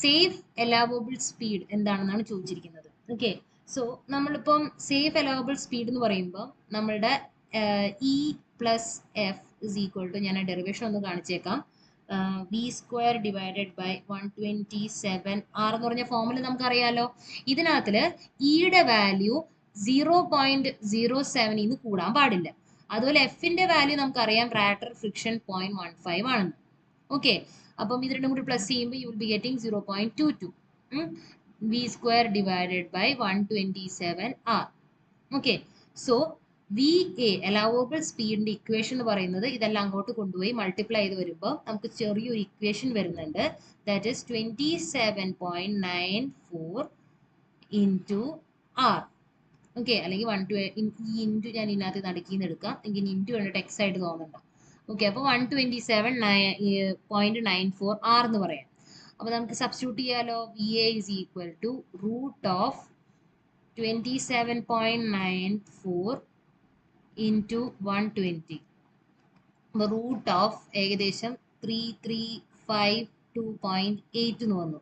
Safe allowable speed എന്താണെന്നാണ് ചോദിച്ചിരിക്കുന്നത്. Okay, so നമ്മളിപ്പം safe allowable speed എന്ന് പറയുമ്പോൾ നമ്മളുടെ E plus F is equal to, ഞാൻ derivation ഒന്ന് കാണിച്ചേക്കാം, V square divided by 127 R എന്ന് പറഞ്ഞ ഫോമുല നമുക്കറിയാലോ. ഇതിനകത്തില് ഇയുടെ വാല്യൂ 0.07 കൂടാൻ പാടില്ല. അതുപോലെ എഫിന്റെ വാല്യൂ നമുക്കറിയാം, റാറ്റർ ഫ്രിക്ഷൻ 0.15 ആണെന്ന്. ഓക്കെ, അപ്പം ഇത് രണ്ടും കൂടി പ്ലസ് ചെയ്യുമ്പോൾ you will be getting 0.22 V square divided by 127 R. Okay, so V A allowable സ്പീഡിന്റെ ഇക്വേഷൻ എന്ന് പറയുന്നത് ഇതെല്ലാം അങ്ങോട്ട് കൊണ്ടുപോയി മൾട്ടിപ്ലൈ ചെയ്ത് വരുമ്പോൾ നമുക്ക് ചെറിയൊരു ഇക്വേഷൻ വരുന്നുണ്ട്, that is 27.94 into R. Okay, അല്ലെങ്കിൽ ഈ ഇൻറ്റു ഞാൻ ഇതിനകത്ത് നടക്കിന്ന് എടുക്കാം, എങ്കിൽ ഇൻറ്റു കണ്ടിട്ട് എക്സ് ആയിട്ട് തോന്നണ്ട. ഓക്കെ, അപ്പോൾ 127.94 ആർ എന്ന് പറയാം. അപ്പോൾ നമുക്ക് സബ്സ്റ്റിറ്റ്യൂട്ട് ചെയ്യാലോ. V A is equal to root of 27.94 into 120. Root of ഏകദേശം 3352.8 എന്ന് വന്നു.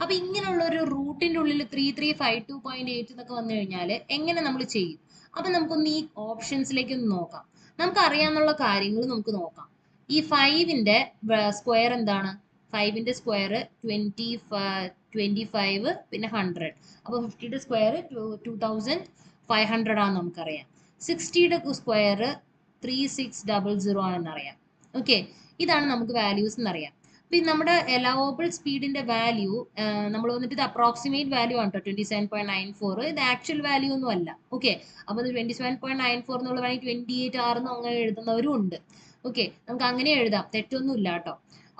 അപ്പൊ ഇങ്ങനെയുള്ള ഒരു റൂട്ടിന്റെ ഉള്ളിൽ 3352.8 എന്നൊക്കെ വന്നു കഴിഞ്ഞാൽ എങ്ങനെ നമ്മൾ ചെയ്യും? അപ്പൊ നമുക്കൊന്ന് ഈ ഓപ്ഷൻസിലേക്ക് ഒന്ന് നോക്കാം. നമുക്ക് അറിയാവുന്ന കാര്യങ്ങൾ നമുക്ക് നോക്കാം. ഈ 5ന്റെ സ്ക്വയർ എന്താണ്? 5ന്റെ സ്ക്വയർ 25 പിന്നെ 100. അപ്പൊ 50യുടെ സ്ക്വയർ 2500 ആണെന്ന് നമുക്കറിയാം. 60യുടെ സ്ക്വയർ 3600 ആണെന്നറിയാം. ഓക്കെ, ഇതാണ് നമുക്ക് വാല്യൂസ് എന്നറിയാം. പിന്നെ നമ്മുടെ അലൗവബിൾ സ്പീഡിന്റെ വാല്യൂ നമ്മൾ വന്നിട്ട് ഇത് അപ്രോക്സിമേറ്റ് വാല്യൂ ആണ് കേട്ടോ, 27.94. ഇത് ആക്ച്വൽ വാല്യൂ ഒന്നും അല്ല. ഓക്കെ, അപ്പൊ ഇത് 27.94 എന്നുള്ള വേണമെങ്കിൽ 28 എന്ന് അങ്ങനെ എഴുതുന്നവരും ഉണ്ട്. ഓക്കെ, നമുക്ക് അങ്ങനെ എഴുതാം, തെറ്റൊന്നും ഇല്ല കേട്ടോ.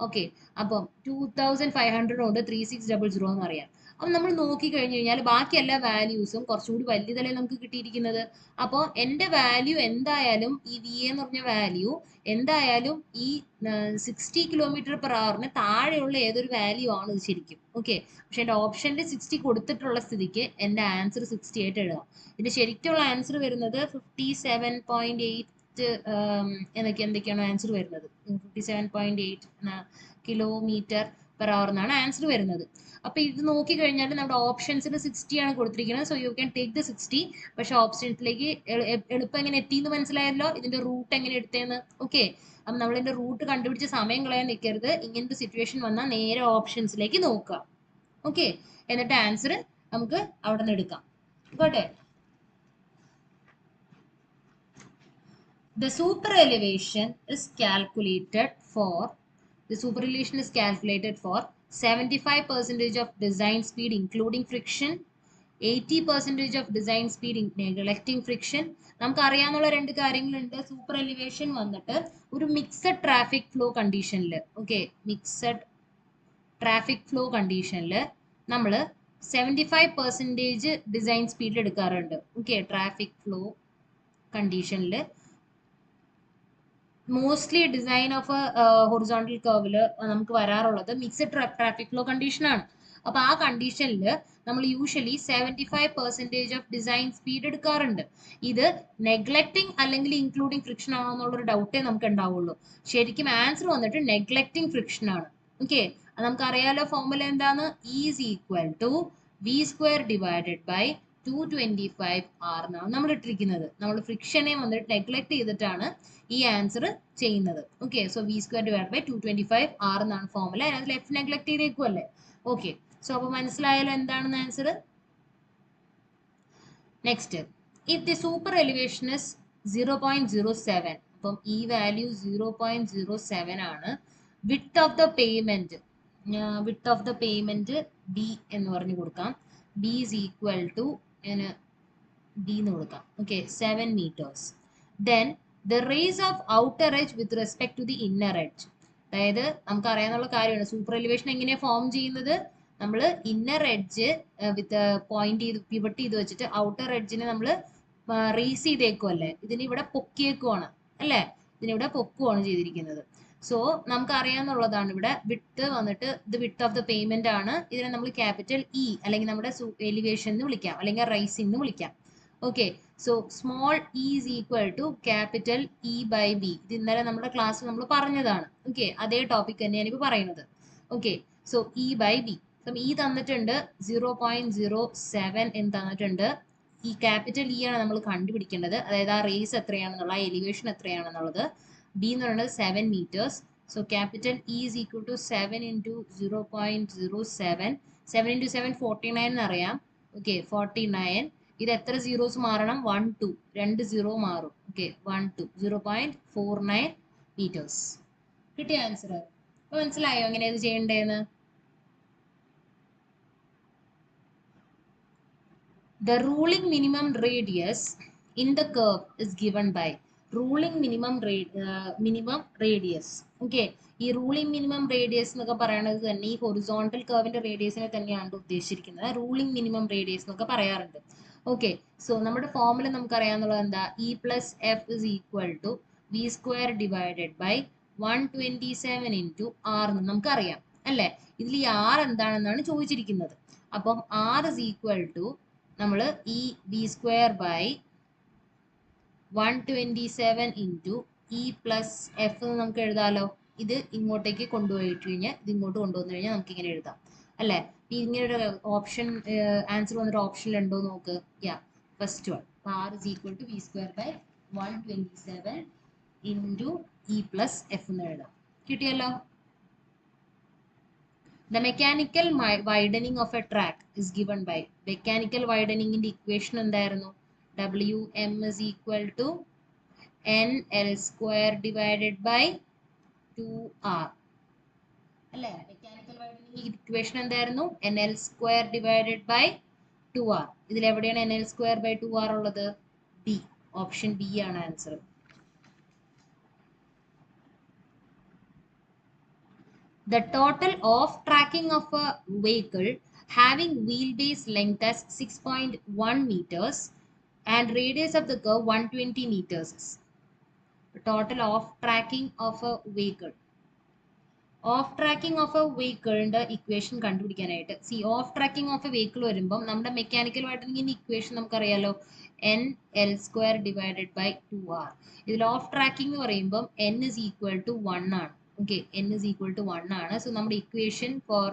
ഓക്കെ, അപ്പം 2500 കൊണ്ട് 3600 എന്ന് അറിയാം. അപ്പം നമ്മൾ നോക്കി കഴിഞ്ഞു കഴിഞ്ഞാൽ ബാക്കി എല്ലാ വാല്യൂസും കുറച്ചുകൂടി വലിയതല്ലേ നമുക്ക് കിട്ടിയിരിക്കുന്നത്. അപ്പോൾ എൻ്റെ വാല്യൂ എന്തായാലും ഈ വി എന്ന് പറഞ്ഞ വാല്യൂ എന്തായാലും ഈ 60 km/h താഴെയുള്ള ഏതൊരു വാല്യൂ ആണ് ഇത് ശരിക്കും. ഓക്കെ, പക്ഷെ എൻ്റെ ഓപ്ഷനിൽ 60 കൊടുത്തിട്ടുള്ള സ്ഥിതിക്ക് എൻ്റെ ആൻസർ 60 ആയിട്ട് എഴുതാം. ഇതിന്റെ ശരിക്കുള്ള ആൻസർ വരുന്നത് 57.8 എന്തൊക്കെയാണ് ആൻസർ വരുന്നത്. 57.8 km/h എന്നാണ് ആൻസർ വരുന്നത്. അപ്പൊ ഇത് നോക്കി കഴിഞ്ഞാൽ നമ്മുടെ ഓപ്ഷൻസിൽ 60 ആണ് കൊടുത്തിരിക്കുന്നത്. So you can take the 60. പക്ഷെ ഓപ്ഷൻസിലേക്ക് എളുപ്പം എങ്ങനെ എത്തിയെന്ന് മനസ്സിലായല്ലോ, ഇതിന്റെ റൂട്ട് എങ്ങനെ എടുത്തേന്ന്. ഓക്കെ, അപ്പം നമ്മൾ ഇതിന്റെ റൂട്ട് കണ്ടുപിടിച്ച് സമയം കളയാൻ നിൽക്കരുത്. ഇങ്ങനത്തെ സിറ്റുവേഷൻ വന്നാൽ നേരെ ഓപ്ഷൻസിലേക്ക് നോക്കുക. ഓക്കെ, എന്നിട്ട് ആൻസർ നമുക്ക് അവിടെ നിന്ന് എടുക്കാം. പോട്ടെ. The super elevation is calculated for 75% of design speed including friction, 80% of design speed neglecting friction. നമുക്ക് അറിയാവുന്ന രണ്ട് കാര്യങ്ങളുണ്ട്. സൂപ്പർ എലിവേഷൻ വന്നിട്ട് ഒരു മിക്സഡ് ട്രാഫിക് ഫ്ലോ കണ്ടീഷനിൽ, ഓക്കെ, മിക്സഡ് ട്രാഫിക് ഫ്ലോ കണ്ടീഷനിൽ നമ്മൾ 75% ഡിസൈൻ സ്പീഡിൽ എടുക്കാറുണ്ട്. ഓക്കെ, ട്രാഫിക് ഫ്ലോ കണ്ടീഷനിൽ മോസ്റ്റ്ലി ഡിസൈൻ ഓഫ് ഹൊറിസോണ്ടൽ കർവിൽ നമുക്ക് വരാറുള്ളത് മിക്സഡ് ട്രാഫിക് ഫ്ലോ കണ്ടീഷൻ ആണ്. അപ്പൊ ആ കണ്ടീഷനിൽ നമ്മൾ യൂഷ്വലി 75% ഓഫ് ഡിസൈൻ സ്പീഡ് എടുക്കാറുണ്ട്. ഇത് നെഗ്ലക്റ്റിംഗ് അല്ലെങ്കിൽ ഇൻക്ലൂഡിങ് ഫ്രിക്ഷൻ ആണോ എന്നുള്ളൊരു ഡൗട്ടേ നമുക്ക് ഉണ്ടാവുള്ളൂ. ശരിക്കും ആൻസർ വന്നിട്ട് നെഗ്ലക്റ്റിംഗ് ഫ്രിക്ഷൻ ആണ്. ഓക്കെ, അത് നമുക്കറിയാലോ, ഫോർമുല എന്താണ്? Is equal to V square divided by 225 R എന്നാണ് നമ്മൾ ഇട്ടിരിക്കുന്നത്. നമ്മൾ ഫ്രിക്ഷനെ വന്നിട്ട് നെഗ്ലക്ട് ചെയ്തിട്ടാണ് ഈ ആൻസർ ചെയ്യുന്നത്. Okay, so V square divide by 225 R എന്നാണ് ഫോർമുല. അതിനകത്ത് ലെഫ്റ്റ് നെഗ്ലക്ട് ചെയ്തേക്കുമല്ലേ. ഓക്കെ, സോ അപ്പൊ മനസ്സിലായാലോ എന്താണെന്ന് answer. Next, if the super elevation is 0.07, അപ്പം ഈ വാല്യൂ 0.07 ആണ്. Width of the pavement, B എന്ന് പറഞ്ഞു കൊടുക്കാം. B is equal to D എന്ന് കൊടുക്കാം. Okay, 7 meters. Then the raise of outer edge with respect to the inner edge. അതായത് നമുക്ക് അറിയാവുന്ന കാര്യമാണ് സൂപ്പർ എലിവേഷൻ എങ്ങനെയാണ് ഫോം ചെയ്യുന്നത്. നമ്മൾ ഇന്നർ എഡ്ജ് വിത്ത് പോയിന്റ് ചെയ്ത് പിവട്ട് ചെയ്ത് വെച്ചിട്ട് ഔട്ടർ എഡ്ജിനെ നമ്മൾ റേസ് ചെയ്തേക്കുമല്ലേ, ഇതിന് ഇവിടെ പൊക്കിയേക്കുവാണ് അല്ലേ, ഇതിനിവിടെ പൊക്കുവാണ് ചെയ്തിരിക്കുന്നത്. സോ നമുക്ക് അറിയാവുന്നതാണ് ഇവിടെ വിട്ട് വന്നിട്ട് ഇത് വിട്ട് ഓഫ് ദ പേയ്മെന്റ് ആണ്. ഇതിനെ നമ്മൾ ക്യാപിറ്റൽ ഇ അല്ലെങ്കിൽ നമ്മുടെ എലിവേഷൻ എന്ന് വിളിക്കാം, അല്ലെങ്കിൽ റൈസിംഗ് എന്ന് വിളിക്കാം. Okay, so small E is equal to capital E by B. ഇത് ഇന്നലെ നമ്മുടെ ക്ലാസ്സിൽ നമ്മൾ പറഞ്ഞതാണ്. ഓക്കെ, അതേ ടോപ്പിക് തന്നെയാണ് ഇപ്പോൾ പറയുന്നത്. Okay, so E by B. അപ്പം ഇ തന്നിട്ടുണ്ട് 0.07 എന്ന് തന്നിട്ടുണ്ട്. ഈ ക്യാപിറ്റൽ ഇ ആണ് നമ്മൾ കണ്ടുപിടിക്കേണ്ടത്. അതായത് ആ റേസ് എത്രയാണെന്നുള്ള, ആ എലിവേഷൻ എത്രയാണെന്നുള്ളത്. ബി എന്ന് പറയുന്നത് 7 meters. So capital E is equal to 7 into 0.07. 7 into 7 49 എന്നറിയാം. ഓക്കെ, 49. ഇത് എത്ര സീറോസ് മാറണം? 1 2 2 സീറോ മാറും. Okay, 1 2 0.49 meters. കിട്ടിയ ആൻസർ. അപ്പൊ മനസ്സിലായോ എങ്ങനെ ഇത് ചെയ്യണ്ടേന്ന്? The ruling minimum radius in the curve is given by ruling minimum radius. Okay, ഈ റൂളിംഗ് മിനിമം റേഡിയസ് എന്നൊക്കെ പറയുന്നത് തന്നെ ഈ ഹൊറിസോണ്ടൽ കർവിന്റെ റേഡിയസിനെ തന്നെയാണ് ഉദ്ദേശിച്ചിരിക്കുന്നത്. റൂളിംഗ് മിനിമം റേഡിയസ് എന്നൊക്കെ പറയാറുണ്ട്. ഓക്കെ, സോ നമ്മുടെ ഫോർമുല നമുക്കറിയാവുന്നത് എന്താ? E plus F is equal to V square divided by 127 into R എന്ന് നമുക്കറിയാം അല്ലേ. ഇതിൽ ഈ ആർ എന്താണെന്നാണ് ചോദിച്ചിരിക്കുന്നത്. അപ്പം ആർ ഇസ് ഈക്വൽ ടു നമ്മൾ ഈ B square by 127 into E plus F എന്ന് നമുക്ക് എഴുതാലോ. ഇത് ഇങ്ങോട്ടേക്ക് കൊണ്ടുപോയിട്ട് കഴിഞ്ഞാൽ ഇത് ഇങ്ങോട്ട് കൊണ്ടുവന്നു കഴിഞ്ഞാൽ നമുക്ക് ഇങ്ങനെ എഴുതാം അല്ലേ? ഇങ്ങനെ ഒരു ഓപ്ഷൻ ആൻസർ വന്നിട്ട് ഓപ്ഷനിൽ ഉണ്ടോ നോക്ക്. Yeah, first one. R is equal to v square by 127 into e plus f എന്ന് എഴുതാം. കിട്ടിയല്ലോ. The mechanical widening of a track is given by mechanical widening in the equation എന്തായിരുന്നു? Wm is equal to nl square divided by 2r അല്ലേ? Mechanical widening equation എന്തായിരുന്നു? nl square divided by 2r. ഇതിൽ എവിടെയാണ് nl square by 2r ഉള്ളത്? B. Option B ആണ് answer. The total off tracking of a vehicle having wheelbase length as 6.1 meters and radius of the curve 120 meters is the total off tracking of a vehicle. Off tracking of a വെഹിക്കിളിന്റെ ഇക്വേഷൻ കണ്ടുപിടിക്കാനായിട്ട് off tracking of a vehicle വരുമ്പോൾ നമ്മുടെ mechanical വൈഡനിങ്ങിന്റെ equation നമുക്കറിയാലോ, N L square divided by 2r. ഇതിൽ of tracking എന്ന് പറയുമ്പോൾ n is equal to 1 ആണ്. Okay, n is equal to 1 ആണ്. സോ നമ്മുടെ equation for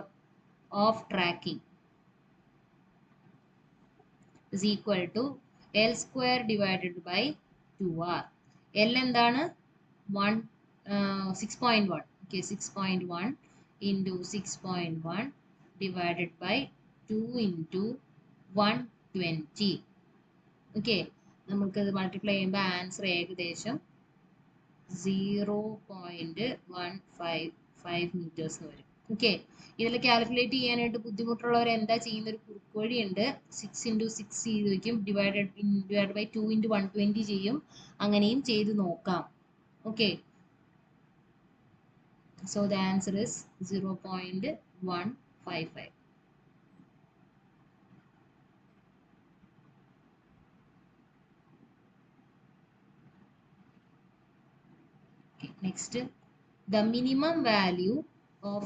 of tracking is equal to l square divided by 2r. l എന്താണ്? 6.1. Okay, 6.1 into 6.1 divided by 2 into 120. Okay, നമുക്കത് multiply ചെയ്യുമ്പോൾ answer ഏകദേശം 0.155 metres എന്ന് വരും. Okay, ഇതിൽ കാൽക്കുലേറ്റ് ചെയ്യാനായിട്ട് ബുദ്ധിമുട്ടുള്ളവർ എന്താ ചെയ്യുന്ന ഒരു കുറുക്ക് വഴിയുണ്ട്. 6 into 6 ചെയ്ത് വയ്ക്കും, ഡിവൈഡ് ബൈ 2 into 120 ചെയ്യും. അങ്ങനെയും ചെയ്ത് നോക്കാം. Okay, so the answer is 0.155. Okay, next, the minimum value of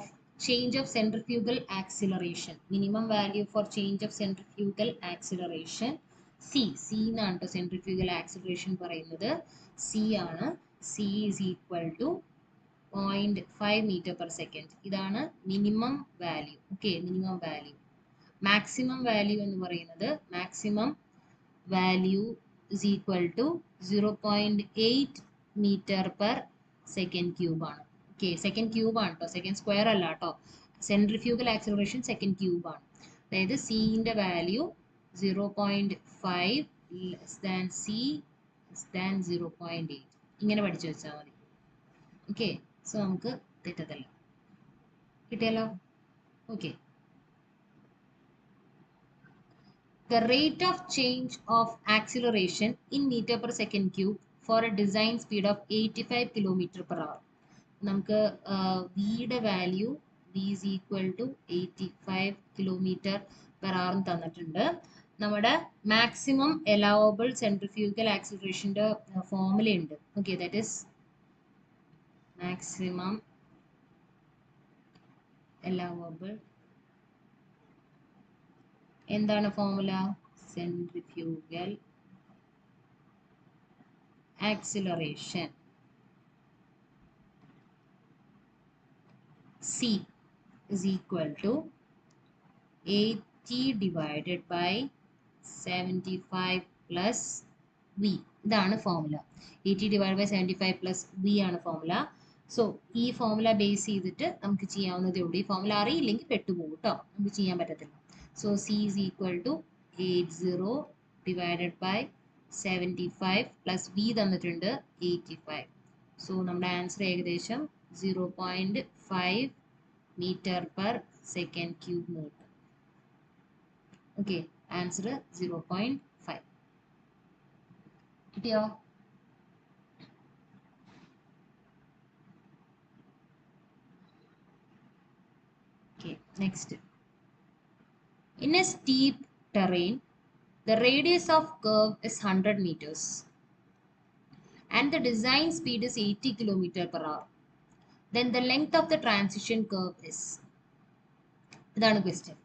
change of centrifugal acceleration. Minimum value for change of centrifugal acceleration c എന്നാണ് ട്ടോ centrifugal acceleration പറയുന്നത്. c ആണ്. c is equal to 0.5 meter per second. ഇതാണ് minimum value. Okay, minimum value. Maximum value എന്ന് പറയുന്നത് maximum value is equal to 0.8 meter per second cube ആണ്. Okay, second cube ആണ് കേട്ടോ, സെക്കൻഡ് സ്ക്വയർ അല്ല കേട്ടോ. സെൻട്രിഫ്യൂഗൽ ആക്സിലറേഷൻ സെക്കൻഡ് ക്യൂബ് ആണ്. അതായത് സിന്റെ value 0.5 less than C less than 0.8 ഇങ്ങനെ പഠിച്ചു വെച്ചാൽ മതി. ഓക്കെ, സോ നമുക്ക് തെറ്റതല്ല. കിട്ടിയല്ലോ. Okay, the rate of change of acceleration in meter per second cube for a design speed of 85 kilometer per hour. നമുക്ക് വിയുടെ value v is equal to 85 kilometer per hour തന്നിട്ടുണ്ട്. നമ്മുടെ maximum allowable centrifugal acceleration formula ഉണ്ട്. Okay, that is maximum allowable എന്താണ് formula? Centrifugal acceleration c is equal to 80 divided by 75 plus v. ഇതാണ് formula. 80 divided by 75 plus v ആണ് formula. So ഈ formula base ചെയ്തിട്ട് നമുക്ക് ചെയ്യാവുന്നതേ ഉള്ളൂ. ഈ ഫോർമുല അറിയില്ലെങ്കിൽ പെട്ടുപോകും കേട്ടോ, നമുക്ക് ചെയ്യാൻ പറ്റത്തില്ല. So c is equal to 80 divided by 75 plus v തന്നിട്ടുണ്ട് 85. സോ നമ്മുടെ ആൻസർ ഏകദേശം 0.5 മീറ്റർ പെർ സെക്കൻഡ് ക്യൂബ് എന്ന് കിട്ടും. Okay, answer 0.5. കിട്ടിയോ? Okay, next. In a steep terrain, the radius of curve is 100 meters and the design speed is 80 km per hour. Then the length of the transition curve is. ഇതാണ് question.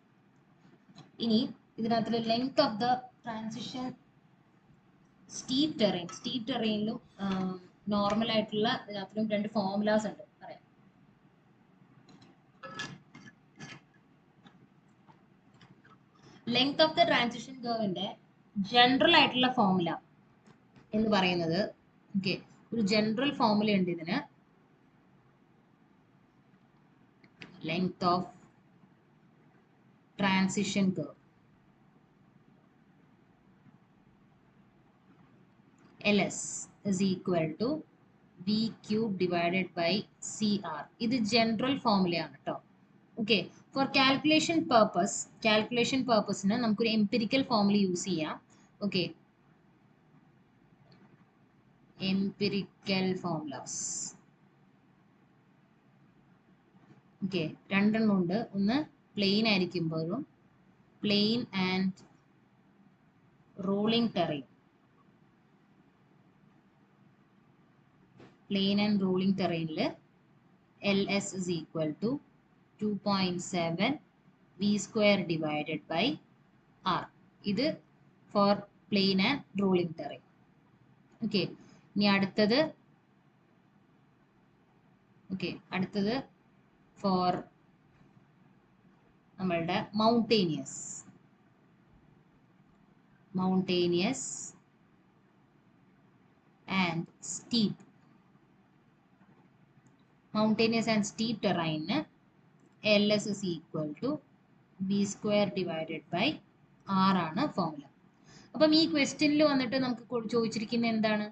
ഇനി ഇതിനകത്ത് length of the transition steep ടെറൈനിലും normal ആയിട്ടുള്ള ഇതിനകത്തിലും രണ്ട് formulas ഉണ്ട് പറയാം. Length of the transition കർവിന്റെ ജനറൽ ആയിട്ടുള്ള ഫോർമുല എന്ന് പറയുന്നത് ഓക്കെ ഒരു ജനറൽ ഫോർമുല ഉണ്ട് ഇതിന് length of transition curve LS is equal to V cube divided by CR. ഇത് ജനറൽ ഫോർമുലയാണ് കേട്ടോ. ഓക്കെ ഫോർ കാൽക്കുലേഷൻ പർപ്പസിന് നമുക്കൊരു എംപിരിക്കൽ ഫോർമുല യൂസ് ചെയ്യാം. ഓക്കെ എംപിരിക്കൽ ഫോർമുലാസ് ഓക്കെ രണ്ടെണ്ണം ഉണ്ട്. ഒന്ന് പ്ലെയിൻ ആയിരിക്കുമ്പോഴും plain and rolling terrain. Plane and rolling terrain LS is equal to 2.7 V square divided by R. ഇത് for plane and rolling terrain. Okay. ഇനി അടുത്തത് for നമ്മളുടെ mountainous and steep terrain LS is equal to V square divided by R ആണ് formula. അപ്പം ഈ ക്വസ്റ്റ്യനിൽ വന്നിട്ട് നമുക്ക് ചോദിച്ചിരിക്കുന്നത് എന്താണ്?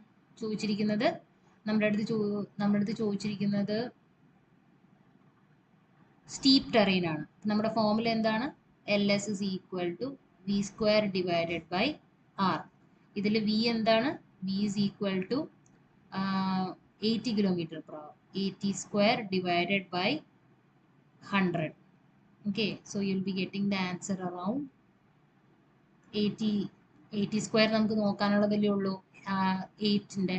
നമ്മുടെ അടുത്ത് ചോദിച്ചിരിക്കുന്നത് സ്റ്റീപ്പ് ടെറൈൻ ആണ്. നമ്മുടെ ഫോർമുല എന്താണ്? LS is equal to V square divided by R. ഇതിൽ V എന്താണ്? V is equal to 80 km/h. 80 square divided by 100. Okay, so you'll be getting the answer around 80 square നമുക്ക് നോക്കാനുള്ളതല്ലേ ഉള്ളൂ 8ന്റെ.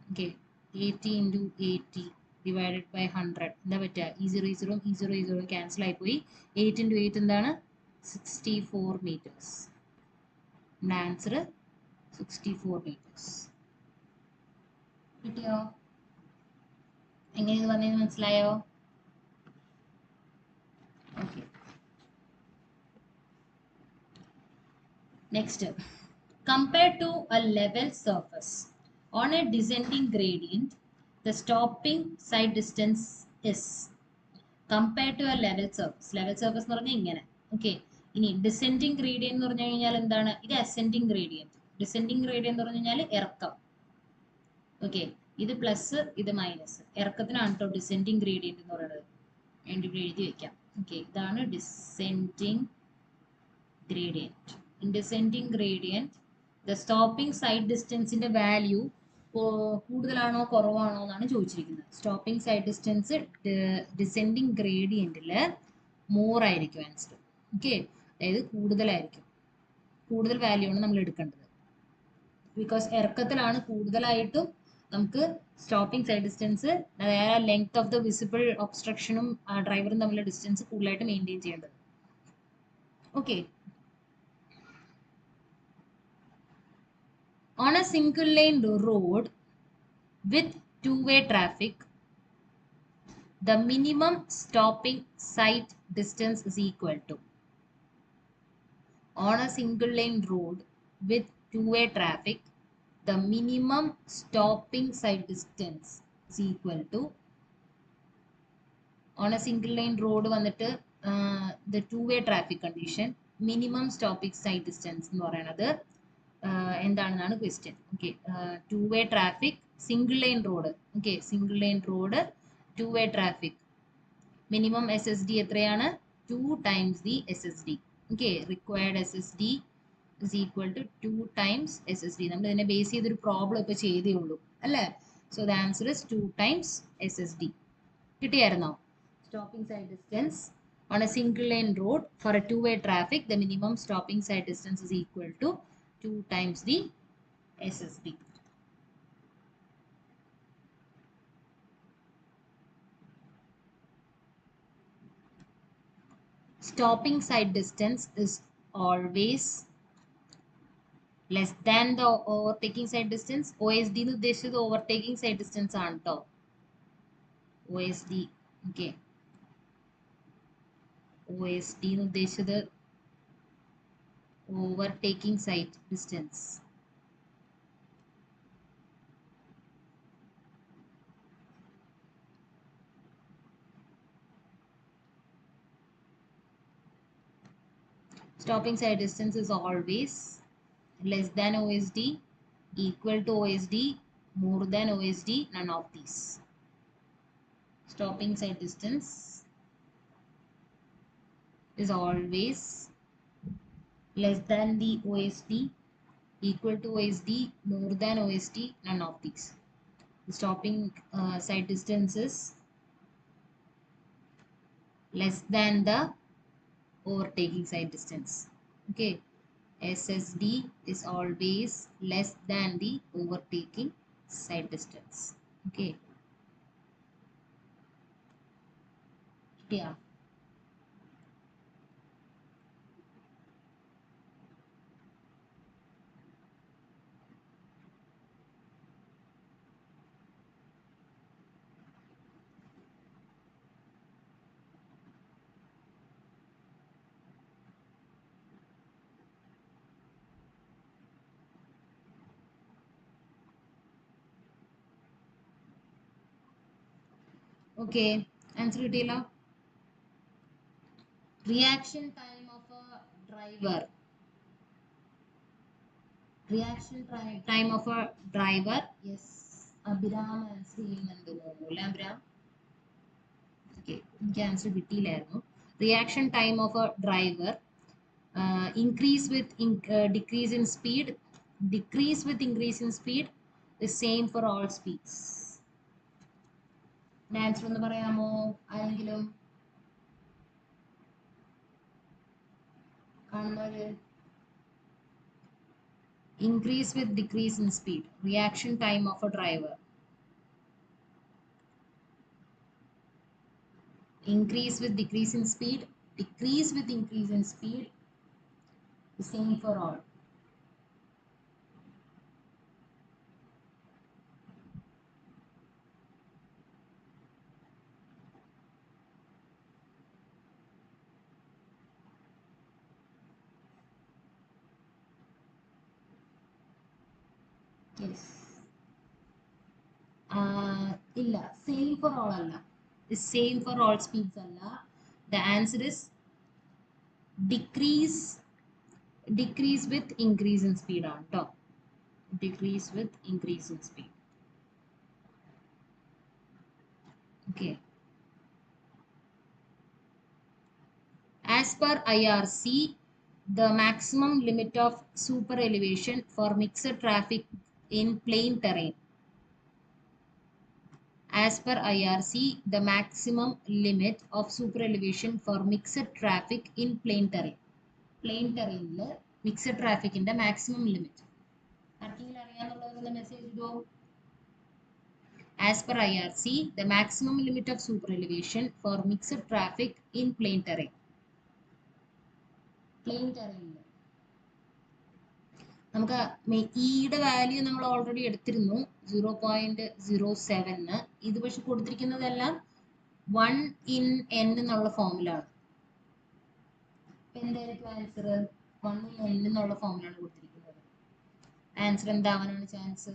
Okay, 80 into 80 divided by 100 എന്താ പറ്റുക? ഈ 0 cancel ആയിപ്പോയി. 8 into 8 എന്താണ്? 64 meters. നമ്മുടെ ആൻസർ 64 meters. കിട്ടിയോ? എങ്ങനെ ഇത് വന്നതെന്ന് മനസ്സിലായോ? Okay next compared to a level surface on a descending gradient the stopping side distance is compared to a level surface എന്ന് പറഞ്ഞാൽ ഇങ്ങനെ. ഓക്കെ ഇനി descending gradient എന്ന് പറഞ്ഞു കഴിഞ്ഞാൽ എന്താണ്? ഇത് ascending gradient. descending gradient എന്ന് പറഞ്ഞു കഴിഞ്ഞാൽ ഇറക്കം. ഓക്കെ ഇത് പ്ലസ് ഇത് മൈനസ്. ഇറക്കത്തിനാണ് കേട്ടോ ഡിസെൻഡിങ് ഗ്രേഡിയന്റ് എന്ന് പറയുന്നത്. വേണ്ടി എഴുതി വെക്കാം. ഓക്കെ ഇതാണ് descending gradient. In descending gradient the stopping sight ഡിസ്റ്റൻസിന്റെ വാല്യൂ കൂടുതലാണോ കുറവാണോ എന്നാണ് ചോദിച്ചിരിക്കുന്നത്. സ്റ്റോപ്പിംഗ് സൈഡ് ഡിസ്റ്റൻസ് ഡിസെൻഡിങ് ഗ്രേഡിയന്റിൽ മോർ ആയിരിക്കും ആൻസർ. ഓക്കെ അതായത് കൂടുതലായിരിക്കും. കൂടുതൽ വാല്യൂ ആണ് നമ്മൾ എടുക്കേണ്ടത്. ബിക്കോസ് ഇറക്കത്തിലാണ് കൂടുതലായിട്ടും നമുക്ക് സ്റ്റോപ്പിംഗ് സൈഡ് ഡിസ്റ്റൻസ് അതായത് ലെങ്ത് ഓഫ് ദ വിസിബിൾ ഒബ്സ്ട്രക്ഷനും ഡ്രൈവറും തമ്മിലുള്ള ഡിസ്റ്റൻസ് കൂടുതലായിട്ട് മെയിൻറ്റെയിൻ ചെയ്യേണ്ടത്. Okay on a single lane road with two-way traffic the minimum stopping sight distance is equal to on a single lane road with two-way traffic the minimum stopping sight distance is equal to on a single lane road വന്നിട്ട് the two-way traffic condition minimum stopping sight distance എന്ന് പറയുന്നത് എന്താണെന്നാണ് question. Okay to way traffic single line road. Okay single line road to way traffic minimum SSD എത്രയാണ്? 2 times the SSD. Okay required SSD is equal to 2 times SSD. നമ്മൾ ഇതിനെ base ചെയ്തൊരു problem ഇപ്പോൾ ചെയ്തേ ഉള്ളൂ അല്ലേ? So the answer is 2 times SSD. കിട്ടിയായിരുന്നോ? Stopping side distance on a single lane road for a two-way traffic the minimum stopping side distance is equal to 2 times the SSD. Stopping side distance is always less than the overtaking side distance. OSD എന്ന് ഉദ്ദേശിച്ചത് overtaking side distance ആണ് കേട്ടോ. OSD. Okay. OSD എന്ന് ഉദ്ദേശിച്ചത് overtaking sight distance. Stopping sight distance is always less than OSD, equal to OSD, more than OSD, none of these. Stopping sight distance is always less than the OSD, equal to OSD, more than OSD, none of these. The stopping sight distance is less than the overtaking sight distance. Okay, SSD is always less than the overtaking sight distance. Okay, yeah. Okay, answer detail. Reaction time of a driver. Reaction time of a driver. Yes, Abhiram answer ചെയ്യുന്നുണ്ട് തോന്നുന്നു Abhiram. Okay, എനിക്ക് answer കിട്ടിയില്ലായിരുന്നു. Reaction time of a driver increase with decrease in speed, decrease with increase in speed, the same for all speeds. Answer ഒന്ന് പറയാമോ ആരെങ്കിലും കാണുന്നവര്? Increase with decrease in speed, reaction time of a driver. Increase with decrease in speed, decrease with increase in speed, the same for all. Yes. ഇല്ല, same for all അല്ല. The same for all speeds അല്ല. The answer is decrease with increase in speed ആണ് ട്ടോ. Decrease with increase in speed. Okay. As per IRC, the maximum limit of super elevation for mixed traffic in plain terrain. As per IRC, the maximum limit of super elevation for mixed traffic in plain terrain. Plain terrain mixed traffic in the maximum limit. As per IRC, the maximum limit of super elevation for mixed traffic in plain terrain. Plain terrain. നമുക്ക് ഇയുടെ value നമ്മൾ already എടുത്തിരുന്നു 0.07. ഇത് പക്ഷെ കൊടുത്തിരിക്കുന്നതെല്ലാം 1 in n എന്നുള്ള ഫോമിലാണ്. എന്തായിരിക്കും answer? 1 in n എന്നുള്ള ഫോമിലാണ് കൊടുത്തിരിക്കുന്നത്. ആൻസർ എന്താവാനാണ് chance?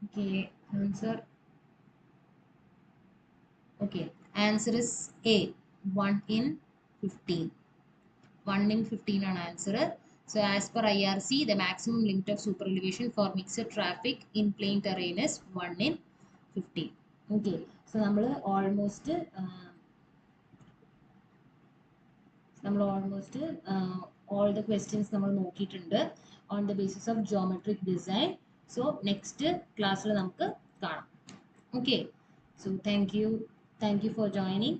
Okay, answer. Okay, answer is A, 1 in 15. 1 in 15 ആണ് answer. So as per IRC, the maximum limit of super elevation for mixed traffic in plain terrain is 1 in 15. Okay, so നമ്മൾ almost all the questions നമ്മൾ നോക്കിയിട്ടുണ്ട് on the basis of geometric design. So next ക്ലാസ്സിൽ നമുക്ക് കാണാം. Okay, so thank you for joining.